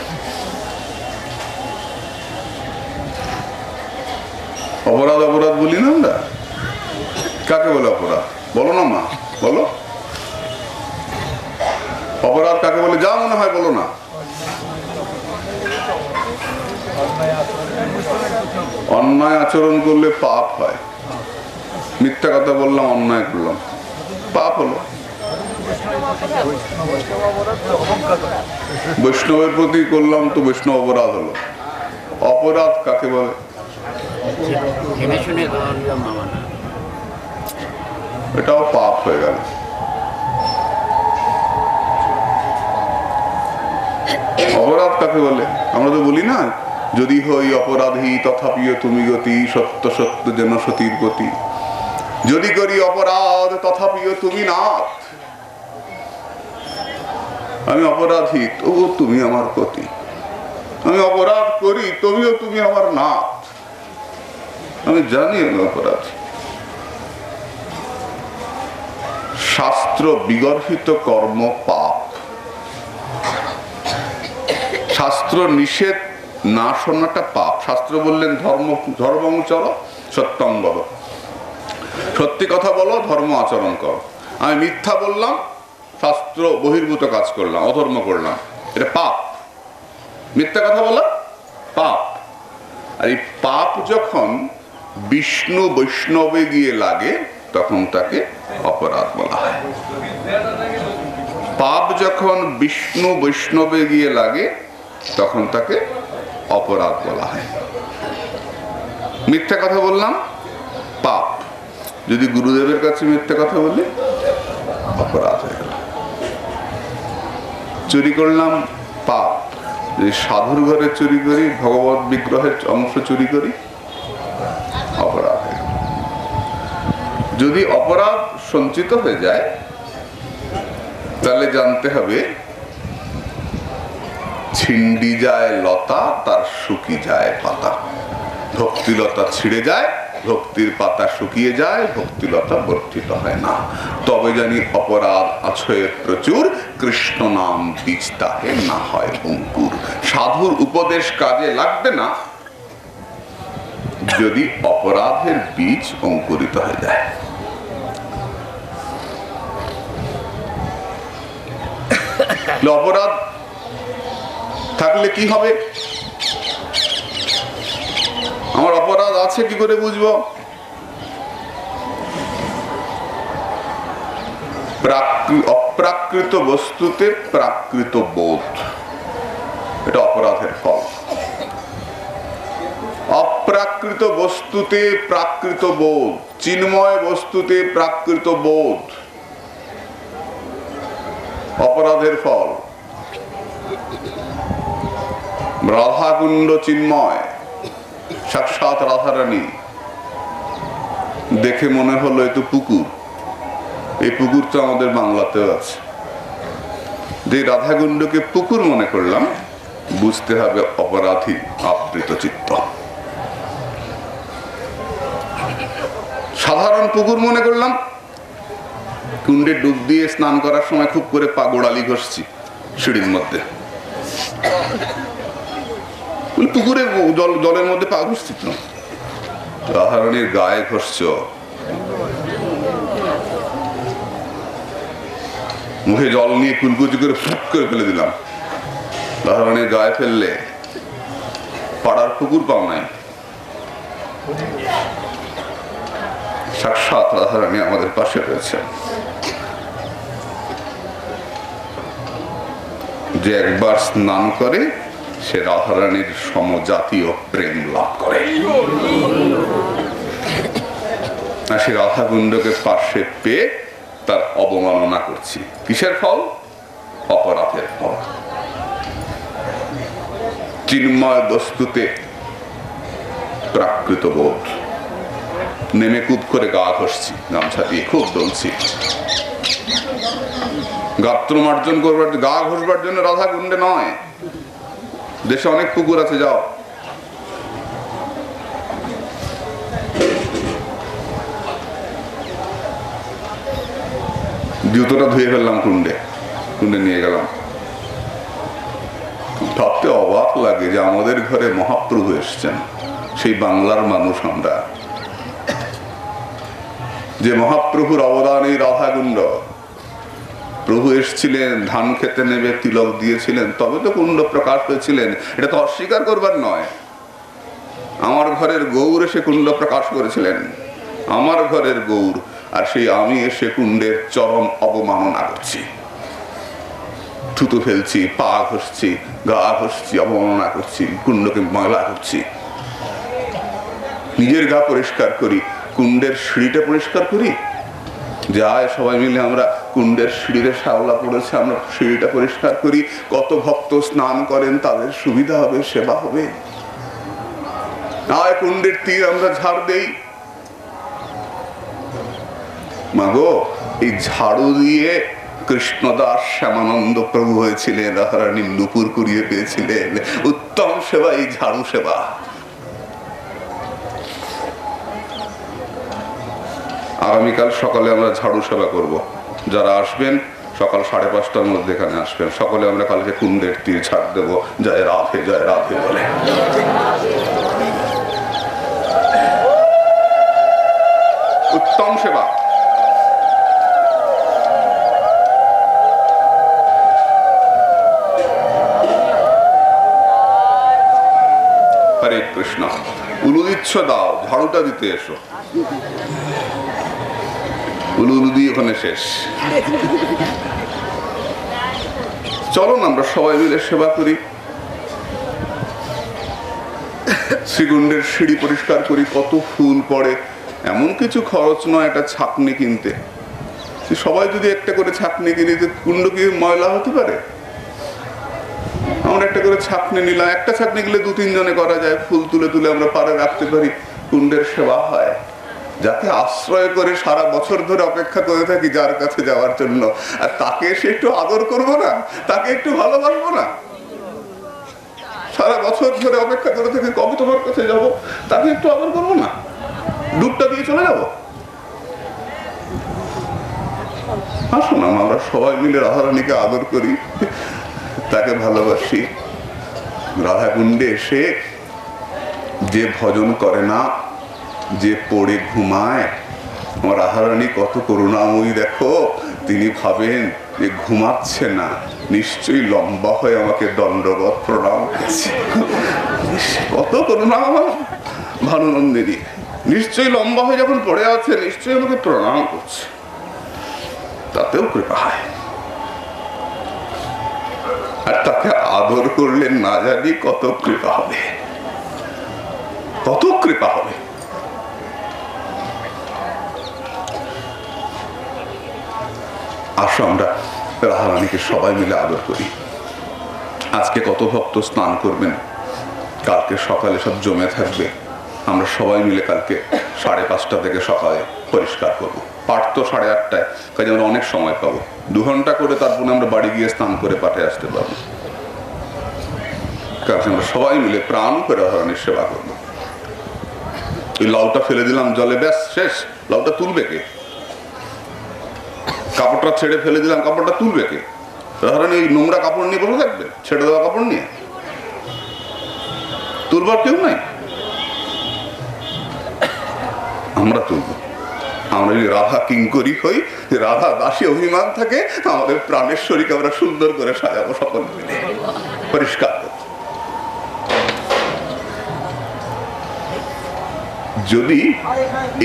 অপরাধ অপরাধ বলি না আমরা, কাকে বলে অপরাধ? বলো না মা, বলো অপরাধ কাকে বলে? যা মনে হয় বলো না। অন্যায় আচরণ করলে পাপ হয়। মিথ্যা কথা বললাম, অন্যায় করলাম, পাপ হলো। বৈষ্ণবের প্রতি করলাম তো বৈষ্ণব অপরাধ হলো। অপরাধ কাকে বলে? এটাও পাপ হয়ে গেল। অপরাধ কাকে বলে? আমরা তো বলি না, যদি হই অপরাধী তথাপিও তুমি গতি, সত্য সত্য যেন সতীর গতি। যদি করি অপরাধ তথাপিও তুমি নাথ। আমি অপরাধী তবুও তুমি আমার গতি। আমি অপরাধ করি তবেও তুমি আমার নাথ। আমি জানি আমি অপরাধী। শাস্ত্র বিগর্হিত কর্ম পাপ। শাস্ত্র নিষেধ না শোনাটা পাপ। শাস্ত্র বললেন ধর্মং চর সত্যং বদ, সত্যি কথা বলো, ধর্ম আচরণ করো। আমি মিথ্যা বললাম, শাস্ত্র বহির্ভূত কাজ করলাম, অধর্ম করলাম, এটা পাপ। মিথ্যা কথা বলা পাপ। আর এই পাপ যখন বিষ্ণু বৈষ্ণবে গিয়ে লাগে তখন তাকে অপরাধ বলা হয়। পাপ যখন বিষ্ণু বৈষ্ণবে গিয়ে লাগে তখন তাকে অপরাধ বলা হয়। মিথ্যা কথা বললাম পাপ, যদি গুরুদেবের কাছে মিথ্যা কথা বলি অপরাধ হয়ে গেল। চুরি করলাম পাপ, যদি সাধুর ঘরে চুরি করি, ভগবত বিগ্রহের অংশ চুরি করি অপরাধ হয়ে গেল। যদি অপরাধ সঞ্চিত হয়ে যায় তাহলে জানতে হবে ছিন্ডি যায় লতা, তার শুকি যায় পাতা। ভক্তিলতা ছিঁড়ে যায়, ভক্তির পাতা শুকিয়ে যায়, ভক্তিলতা বর্ধিত হয় না। তবে জানি অপরাধ আছে প্রচুর, কৃষ্ণ নাম বীজ তাহে না হয় অঙ্কুর। সাধুর উপদেশ কাজে লাগবে না যদি অপরাধের বীজ অঙ্কুরিত হয়ে যায়। অপরাধ থাকলে কি হবে? আমার অপরাধ আছে কি করে বুঝবো? অপ্রাকৃত বস্তুতে প্রাকৃত বোধ, এটা অপরাধের ফল। অপ্রাকৃত বস্তুতে প্রাকৃত বোধ, চিন্ময় বস্তুতে প্রাকৃত বোধ অপরাধের ফল। রাধাকুণ্ড চিন্ময়, সাক্ষাৎ রাধারানী, দেখে মনে হলো এ তো পুকুর। এই পুকুর তো আমাদের বাংলাতেও আছে। যে রাধাকুণ্ডকে পুকুর মনে করলাম, বুঝতে হবে অপরাধী আবৃত চিত্ত। সাধারণ পুকুর মনে করলাম, কুণ্ডে ডুব দিয়ে স্নান করার সময় খুব করে পা গোড়ালি ঘষছি সিঁড়ির মধ্যে, পুকুরে জলের মধ্যে পা ঘষছি তো, রাধারানীর গায়ে ঘষছ, মুখে জল নিয়ে কুলকুচি করে ফুট করে ফেলে দিলাম। রাধারানীর গায়ে ফেললে পাড়ার পুকুর পাও নাই। সাক্ষাৎ রাধারানী আমাদের পাশে রয়েছে। যে একবার স্নান করে সে রাধারানীর সমজাতীয় প্রেম লাভ করে। সে রাধাকুণ্ডকে পাশে পেয়ে তার অবমাননা করছি। কিসের ফল? অপরাধের ফল। চিন্ময় বস্তুতে প্রাকৃত বোধ। নেমে কুদ করে গা ঘষছি, গামছা দিয়ে খুব দলছি। গাত্র মার্জন করবার, গা ঘষবার জন্য রাধা কুণ্ডে নয়, দেশে অনেক পুকুর আছে, যাও। জুতোটা ধুয়ে ফেললাম কুণ্ডে, কুণ্ডে নিয়ে গেলাম। ভাবতে অবাক লাগে যে আমাদের ঘরে মহাপ্রভু এসছেন, সেই বাংলার মানুষ আমরা, যে মহাপ্রভুর অবদান এই রাধাকুণ্ড। প্রভু এসছিলেন, ধান খেতে নেবে, তিলক দিয়েছিলেন, তবে তো কুণ্ড প্রকাশ হয়েছিলেন, এটা তো অস্বীকার করবার নয়। আমার ঘরের গৌর এসে কুণ্ড প্রকাশ করেছিলেন, আমার ঘরের গৌর, আর সেই আমি এসে কুণ্ডের চরম অবমাননা করছি, থুতু ফেলছি, পা ঘষছি, গা ঘষছি, অবমাননা করছি, কুণ্ডকে ময়লা করছি। নিজের গা পরিষ্কার করি, কুণ্ডের সিঁড়িটা পরিষ্কার করি। যায় সবাই মিলে আমরা কুণ্ডের সিঁড়িতে শ্যাওলা পড়েছে, আমরা সিঁড়িটা পরিষ্কার করি। কত ভক্ত স্নান করেন, তাদের সুবিধা হবে, সেবা হবে। আয় কুণ্ডের তীর আমরা ঝাড় দেই। মাগো, এই ঝাড়ু দিয়ে কৃষ্ণদাস শ্যামানন্দ প্রভু হয়েছিলেন, রাধারানী নুপুর কুড়িয়ে পেয়েছিলেন। উত্তম সেবা এই ঝাড়ু সেবা। আগামীকাল সকালে আমরা ঝাড়ু সেবা করব। যারা আসবেন সকাল 5:30টার মধ্যে এখানে আসবেন। সকলে আমরা কালকে কুণ্ডের তীর ঝাড় দেবো, জয় রাধে জয় রাধে বলে। উত্তম সেবা। হরে কৃষ্ণ। উলু দিচ্ছ, দাও, ঝাড়ুটা দিতে এসো। উলু দিয়ে ওখানে শেষ। চলো না আমরা সবাই মিলে সেবা করি, শ্রীকুণ্ডের সিঁড়ি পরিষ্কার করি। কত ফুল পড়ে, এমন কিছু খরচ নয় একটা ছাকনি কিনতে। সবাই যদি একটা করে ছাকনি কিনি, কুণ্ড কি ময়লা হতে পারে? আমরা একটা করে ছাকনি নিলাম, একটা ছাকনি গেলে 2-3 জনে করা যায়। ফুল তুলে তুলে আমরা পাড়ে রাখতে পারি, কুণ্ডের সেবা হয়। যাকে আশ্রয় করে সারা বছর ধরে অপেক্ষা করে থাকি যার কাছে যাওয়ার জন্য, আর তাকে এসে একটু আদর করবো না? তাকে একটু ভালোবাসবো না? সারা বছর ধরে অপেক্ষা করে থাকি কবে তোমার কাছে যাব, তাকে একটু আদর করবো না? ডুবটা দিয়ে চলে যাবো? আসো না, আমরা সবাই মিলে রাধারানীকে আদর করি, তাকে ভালোবাসি। রাধাকুণ্ডে এসে যে ভজন করে না, যে পড়ে ঘুমায়, আমার রাধারানী কত করুণাময়ী দেখো। তিনি ভাবেন যে ঘুমাচ্ছে না, নিশ্চয়ই লম্বা হয়ে আমাকে দণ্ডবত প্রণাম করছে। কত করুণা আমার ভানুনন্দিনী, নিশ্চয়ই লম্বা হয়ে যখন পড়ে আছে, নিশ্চয়ই আমাকে প্রণাম করছে। তাতেও কৃপা হয়। আর তাকে আদর করলে না জানি কত কৃপা হবে, কত কৃপা হবে। আসো আমরা রাধারানীকে সবাই মিলে আদর করি। আজকে কত ভক্ত স্নান করবেন, কালকে সকালে সব জমে থাকবে। আমরা সবাই মিলে কালকে 5:30 থেকে সকালে পরিষ্কার করব। পাঠ তো 8:30টায়, কাজে আমরা অনেক সময় পাবো। 2 ঘন্টা করে, তারপরে আমরা বাড়ি গিয়ে স্নান করে পাঠে আসতে পারবো। কালকে আমরা সবাই মিলে প্রাণ করে রাধারানীর সেবা করবো। এই লাউটা ফেলে দিলাম জলে, ব্যাস শেষ। লাউটা তুলবে কে? কাপড়টা ছেড়ে ফেলে দিলাম, কাপড়টা তুলবে কে? রাধারানী এই নোংরা কাপড় নিয়ে বসে থাকবে, ছেড়ে দেওয়া কাপড় নিয়ে? তুলবার কেউ নাই, আমরা তুলবো। আমরা যদি রাধা কিঙ্করি হই, রাধা দাসী অভিমান থাকে, আমাদের প্রাণের শরীরকে আমরা সুন্দর করে সাজাবো, সকল মিলে পরিষ্কার। যদি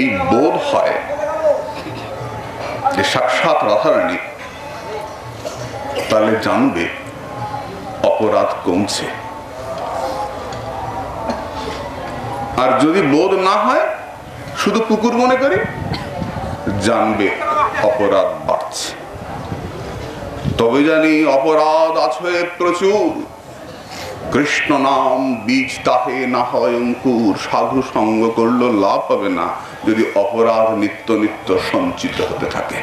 এই বোধ হয় যে সাক্ষাৎ রাধারানী, তাহলে জানবে অপরাধ কমছে। আর যদি বোধ না হয়, শুধু পুকুর মনে করি, জানবে অপরাধ বাড়ছে। তবে জানি অপরাধ আছে প্রচুর, কৃষ্ণ নাম বীজ তাহে না হয় অঙ্কুর। সাধু সঙ্গ করলো লাভ হবে না যদি অপরাধ নিত্য নিত্য সঞ্চিত হতে থাকে।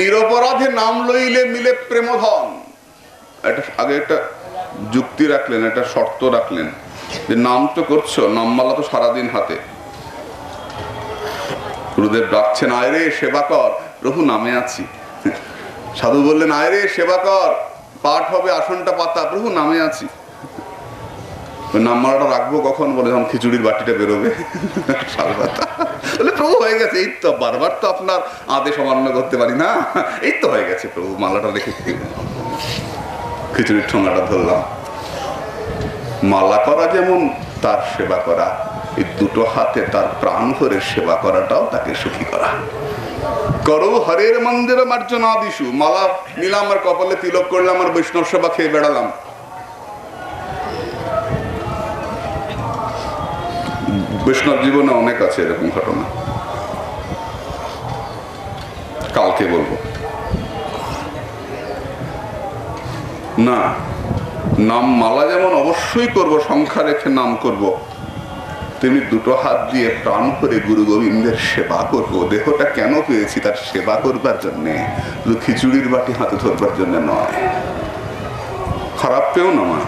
নিরপরাধে নাম লইলে মিলে প্রেমধন। এটা আগে একটা যুক্তি রাখলেন, একটা শর্ত রাখলেন যে নাম তো করছো, নামমালা তো সারাদিন হাতে। গুরুদেব ডাকছেন আয় রে সেবা কর, প্রভু নামে আছি। সাধু বললেন আয় রে সেবা কর, পাঠ হবে আসনটা পাতা, প্রভু নামে আছি। নামমালাটা রাখবো কখন? বলে যখন খিচুড়ির বাটিটা বেরোবে। প্রভু হয়ে গেছে, এই তো বারবার তো আপনার আদেশ অমান্য করতে পারি না, এই তো হয়ে গেছে প্রভু, মালাটা রেখে খিচুড়ির ঠোঙাটা ধরলাম। মালা করা যেমন তার সেবা করা, এই দুটো হাতে তার প্রাণ ভরে সেবা করাটাও তাকে সুখী করা। করো হরের মন্দির মার্জনা দিশু। মালা নিলাম আর কপালে তিলক করলাম আর বৈষ্ণব সেবা খেয়ে বেড়ালাম। বৈষ্ণব জীবনে অনেক আছে এরকম ঘটনা, কালকে বলবো। না, নাম মালা যেমন অবশ্যই করব, সংখ্যা রেখে নাম করব, তেমনি দুটো হাত দিয়ে প্রাণ করে গুরু গোবিন্দের সেবা করব। দেহটা কেন পেয়েছি? তার সেবা করবার জন্যে, শুধু খিচুড়ির বাটি হাতে ধরবার জন্য নয়। খারাপ পেও না মা,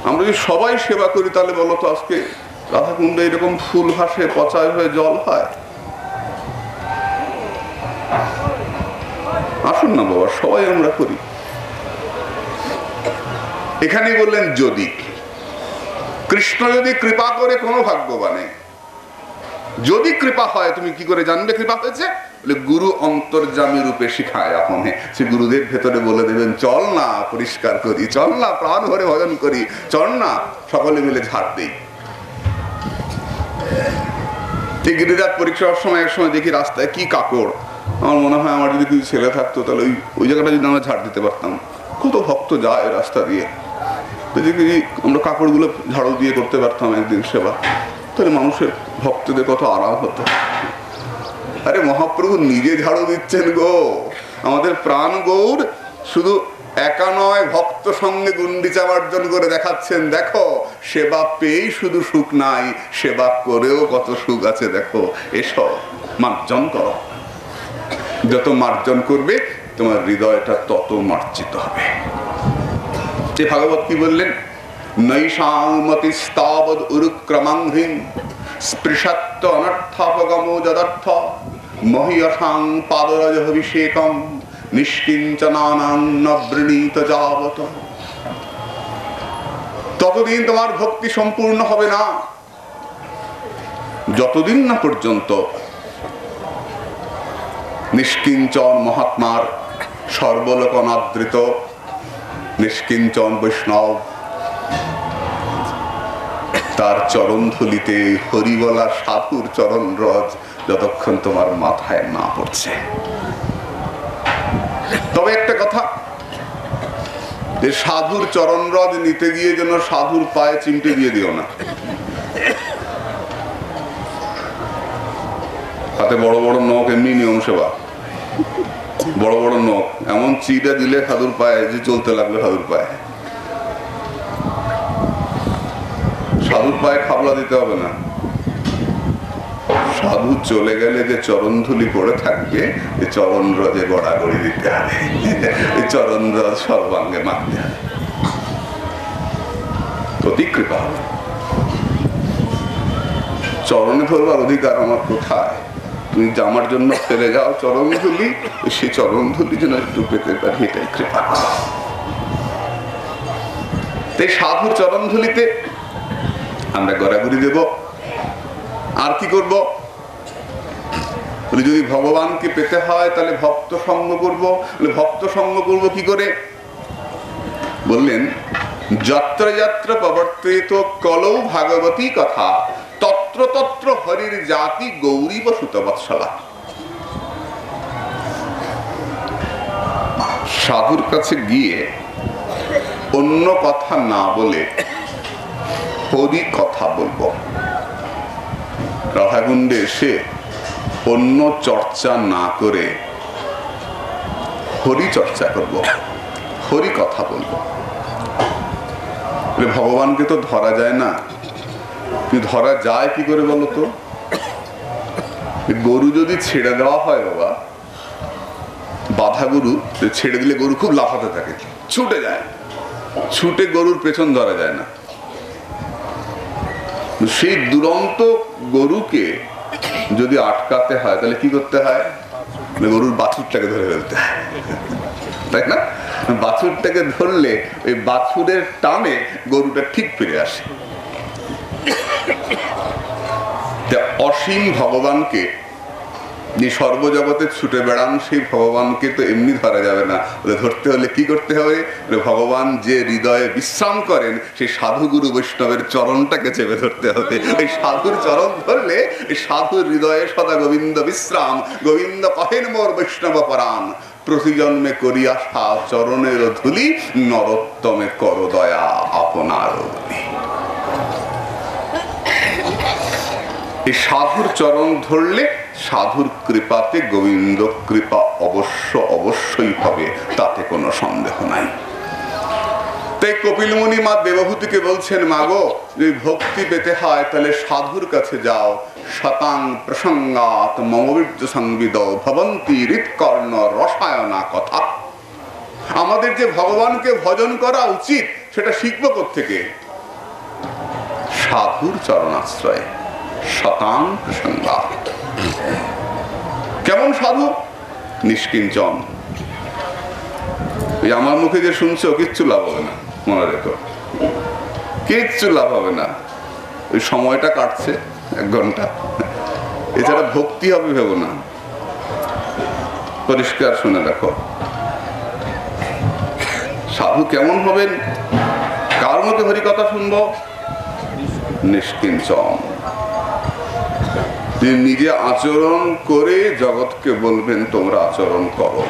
আমরা যদি সবাই সেবা করি তাহলে বলো তো আজকে রাধাকুণ্ডে এরকম ফুল ভাসে, পচায় হয়ে জল হয়? আসুন না বাবা, সবাই আমরা করি। এখানে বললেন যদি কৃষ্ণ যদি কৃপা করে কোনো ভাগ্যবানে, যদি কৃপা হয়, তুমি কি করে জানবে কৃপা হয়েছে? বলে গুরু অন্তর্যামী রূপে শিখায় আপনি। সে গুরুদেব ভেতরে বলে দেবেন চল না পরিষ্কার করি, চল না প্রাণ ভরে ভজন করি, চল না সকলে মিলে ঝাড় দেই। এই গিরিরাজ পরীক্ষার সময় এক সময় দেখি রাস্তায় কি কাকড়। আমার মনে হয় আমার যদি কিছু ছেলে থাকতো তাহলে ওই জায়গাটা যদি আমরা ঝাড় দিতে পারতাম। কত ভক্ত যায় রাস্তা দিয়ে, যদি আমরা কাপড়গুলো ঝাড়ু দিয়ে করতে পারতাম একদিন সেবা, তাহলে মানুষের ভক্তদের কত আরাম হতো। আরে মহাপ্রভু নিজে ঝাড়ু দিচ্ছেন গো, আমাদের প্রাণ গৌর শুধু একা নয়, ভক্ত সঙ্গে গুন্ডিচা মার্জন করে দেখাচ্ছেন, দেখো সেবা পেয়েই শুধু সুখ নাই, সেবা করেও কত সুখ আছে, দেখো এসব মার্জন করো। যত মার্জন করবে তোমার হৃদয়টা তত মার্জিত হবে। যে ভাগবত কি বললেন? নৈষামতিস্তাবদ উরুক্রমাংহীন স্পৃশত্ব অনর্থাপগমো যদর্থ মহিয়সাং পাদরজভিষেকং নিষ্কিঞ্চনানাং ন বৃণীত যাবত। ততদিন তোমার ভক্তি সম্পূর্ণ হবে না, যতদিন না পর্যন্ত নিষ্কিঞ্চন মহাত্মার সর্বলোক অনাদৃত নিষ্কিঞ্চন বৈষ্ণব তার চরণ ধুলিতে হরিবলা সাধুর চরণ রজ যতক্ষণ তোমার মাথায় না পড়ছে। তবে একটা কথা, যে সাধুর চরণ রজ নিতে গিয়ে যেন সাধুর পায়ে চিমটে দিয়ে দিও না। হাতে বড় বড় নখ, এমনি নিয়ম সেবা, বড় বড় নখ এমন চিটা দিলে সাধুর পায়ে যে চলতে লাগলো সাধুর পায়ে। সাধুর পায়ে খাবলা দিতে হবে না, সাধু চলে গেলে যে চরণ ধুলি পড়ে থাকবে এই চরণ রজে গড়াগড়ি দিতে হবে, এই চরণ রজ সর্বাঙ্গে মাখতে হবে, অতি কৃপা হবে। চরণে ধরবার অধিকার আমার কোথায়? তুমি আমার জন্য ফেলে যাও চরণ ধুলি, সেই চরণ ধুলি যেন একটু পেতে পারি, এটাই কৃপা। তাই সাধুর চরণ ধুলিতে আমরা গড়াগড়ি দেব। আর কি করব? যদি ভগবানকে পেতে হয় তাহলে ভক্ত সঙ্গ করব। ভক্ত সঙ্গ করব কি করে? বললেন যত্র যত্র প্রবর্তিত কলৌ ভাগবতী কথা তত্র তত্র হরির জাতি গৌরী বসুত বৎসলা। সাধুর কাছে গিয়ে অন্য কথা না বলে হরি কথা বলবো। রাধাকুণ্ডে এসে অন্য চর্চা না করে হরি চর্চা করব, হরি কথা বলবো। ভগবানকে তো ধরা যায় না, ধরা যায় কি করে বলো তো? গরু যদি ছেড়ে দেওয়া হয় বাবা, বাধা গরু ছেড়ে দিলে গরু খুব লাফাতে থাকে, ছুটে যায়, ছুটে গরুর পেছন ধরা যায় না। সেই দুরন্ত গরুকে যদি আটকাতে হয় তাহলে কি করতে হয়? গরুর বাছুরটাকে ধরে ফেলতে হয়, তাই না? বাছুরটাকে ধরলে ওই বাছুরের টানে গরুটা ঠিক ফিরে আসে। অসীম ভগবানকে যে সর্বজগতে ছুটে বেড়ান, সেই ভগবানকে তো এমনি ধরা যাবে না। ধরতে হলে কি করতে হবে? ভগবান যে হৃদয়ে বিশ্রাম করেন সেই সাধু গুরু বৈষ্ণবের চরণটাকে চেপে ধরতে হবে। এই সাধুর চরণ ধরলে এই সাধুর হৃদয়ে সদা গোবিন্দ বিশ্রাম, গোবিন্দ কহেন মোর বৈষ্ণব পরাণ, প্রতিজন্মে করিয়া সা চরণের ধুলি, নরোত্তমে কর দয়া আপনার বলি। এই সাধুর চরণ ধরলে সাধুর কৃপাতে গোবিন্দ কৃপা অবশ্যই হবে, তাতে কোনো সন্দেহ নাই। তাই কপিল মুনি মা দেবভূতিকে বলছেন, মাগো যদি ভক্তি পেতে হয় তাহলে সাধুর কাছে যাও। শতাং প্রসঙ্গাত মমবীর্য সংবিদ ভবন্তি হৃৎকর্ণ রসায়না কথা। আমাদের যে ভগবানকে ভজন করা উচিত সেটা শিখবো কোত্থেকে? সাধুর চরণাশ্রয়ে। শতাং প্রসঙ্গাত। কেমন সাধু? নিষ্কিঞ্চন। আমার মুখে যে শুনছো কিচ্ছু লাভ হবে না, মনে রেখো, কিচ্ছু লাভ হবে না। ওই সময়টা কাটছে 1 ঘন্টা, এছাড়া ভক্তি হবে ভেবো না। পরিষ্কার শুনে রাখো, সাধু কেমন হবেন? কার মুখে হরি কথা শুনবো? নিষ্কিঞ্চন। নিজে আচরণ করে জগৎকে বলবেন তোমরা আচরণ করো।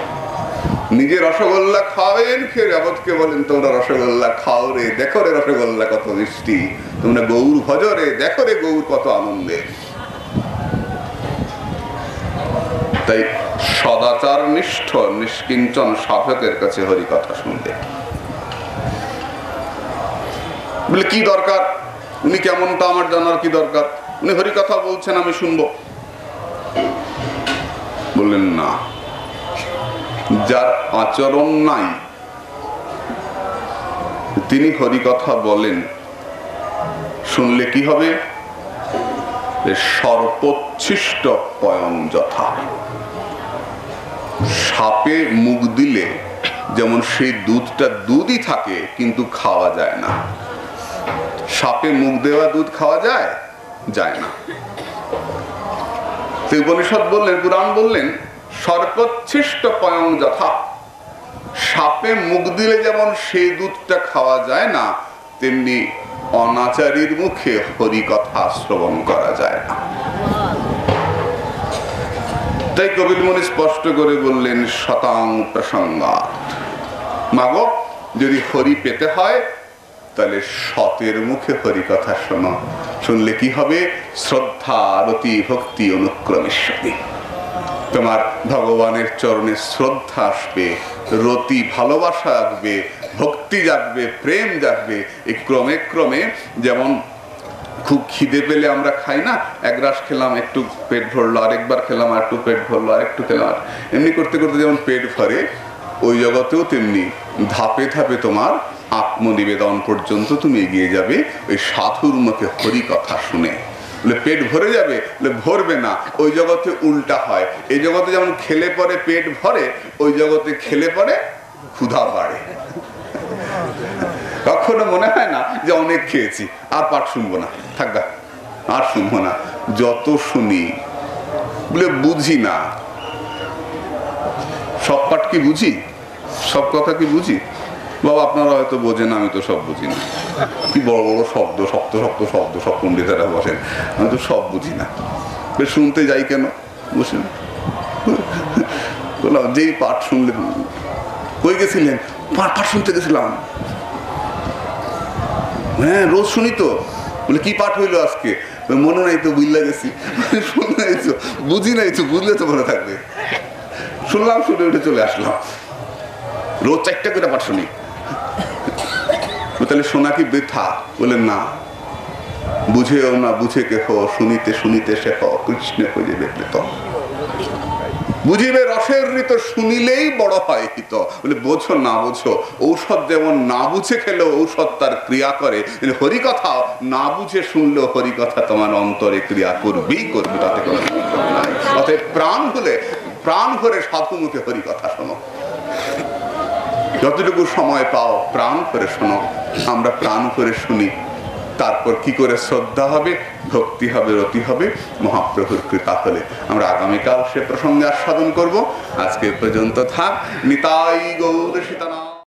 নিজে রসগোল্লা খাওয়াবেন, খেয়ে জগৎকে বলেন তোমরা রসগোল্লা খাও রে, দেখো রে রসগোল্লা কত মিষ্টি, তোমরা গৌর ভজ রে, দেখো রে গৌর কত আনন্দে। তাই সদাচার নিষ্ঠ নিষ্কিঞ্চন সাধকের কাছে হরি কথা শুনতে বলে কি দরকার? উনি কেমন তা আমার জানার কি দরকার? উনি হরি কথা বলছেন, আমি শুনবো। বললেন না, যার আচরণ নাই তিনি হরি কথা বলেন, শুনলে কি হবে? সর্বোচ্ছিষ্ট পয়ং যথা। সাপে মুখ দিলে যেমন সেই দুধটা দুধই থাকে কিন্তু খাওয়া যায় না। সাপে মুখ দেওয়া দুধ খাওয়া যায়? যায় না। উপনিষদ বললেন, পুরাণ বললেন সর্বোচ্ছিষ্ট পয়ং যথা। সাপে মুখ দিলে যেমন সেই দুধটা খাওয়া যায় না, তেমনি অনাচারীর মুখে হরি কথা শ্রবণ করা যায় না। তাই কপিল মুনি স্পষ্ট করে বললেন শতাং প্রসঙ্গাত। মাগো যদি হরি পেতে হয় তাহলে সতের মুখে হরি কথা শোনো। শুনলে কি হবে? শ্রদ্ধা রতি ভক্তি অনুক্রমেশ্বরী। তোমার ভগবানের চরণে শ্রদ্ধা আসবে, রতি ভালোবাসা আসবে, ভক্তি জাগবে, প্রেম জাগবে। এই ক্রমে ক্রমে, যেমন খুব খিদে পেলে আমরা খাই না, এক গ্রাস খেলাম একটু পেট ভরলো, আরেকবার খেলাম আর একটু পেট ভরলো, আরেকটু খেলাম, এমনি করতে করতে যেমন পেট ভরে, ওই জগতেও তেমনি ধাপে ধাপে তোমার আত্মনিবেদন পর্যন্ত তুমি এগিয়ে যাবে ওই সাধুর মুখে হরি কথা শুনে। বলে পেট ভরে যাবে? বলে ভরবে না, ওই জগতে উল্টা হয়। এই জগতে যেমন খেলে পরে পেট ভরে, ওই জগতে খেলে পরে ক্ষুধা বাড়ে। কখনো মনে হয় না যে অনেক খেয়েছি, আর পাঠ শুনবো না, থাকবা আর শুনবো না। যত শুনি বলে বুঝি না। সব পাঠ কি বুঝি? সব কথা কি বুঝি? বাবা আপনারা হয়তো বোঝেন, আমি তো সব বুঝি না। কি বড় বড় শব্দ, শক্ত শক্ত শব্দ, সব পণ্ডিতেরা বসেন, আমি তো সব বুঝি না। শুনতে যাই কেন? বসেন, বললাম যেই পাঠ শুনলেন, কই গেছিলেন? পাঠ শুনতে গেছিলাম। হ্যাঁ রোজ শুনি তো। বলে কি পাঠ হইলো আজকে? মনে নাই তো, বুঝলা গেছি। শুনে নাই তো, বুঝি নাই তো, বুঝলে তো মনে থাকবে। শুনলাম, শুনে উঠে চলে আসলাম। রোজ 4টা করে পাঠ শুনি। তাহলে শোনা কি বৃথা? বলে না, বুঝেও না বুঝে কেহ, শুনিতে শুনিতে শেখ কৃষ্ণ হইবে প্রীত। বুঝিবে রসের ঋত, শুনিলেই বড় হয় হিত। বলে বোঝো না বোঝো, ঔষধ যেমন না বুঝে খেলেও ঔষধ তার ক্রিয়া করে, হরিকথা না বুঝে শুনলেও হরিকথা তোমার অন্তরে ক্রিয়া করবেই করবে, তাতে কোনো নাই। অতএব প্রাণ ভরে সাধু মুখে হরিকথা শোনো, যতটুকু সময় পাও প্রাণ করে শোনো। আমরা প্রাণ করে শুনি, তারপর কি করে শ্রদ্ধা হবে, ভক্তি হবে, রতি হবে, মহাপ্রভুর কৃপা হলে আমরা আগামীকাল সে প্রসঙ্গে আস্বাদন করব। আজকে পর্যন্ত থাক। নিতাই গৌর সীতানাথ।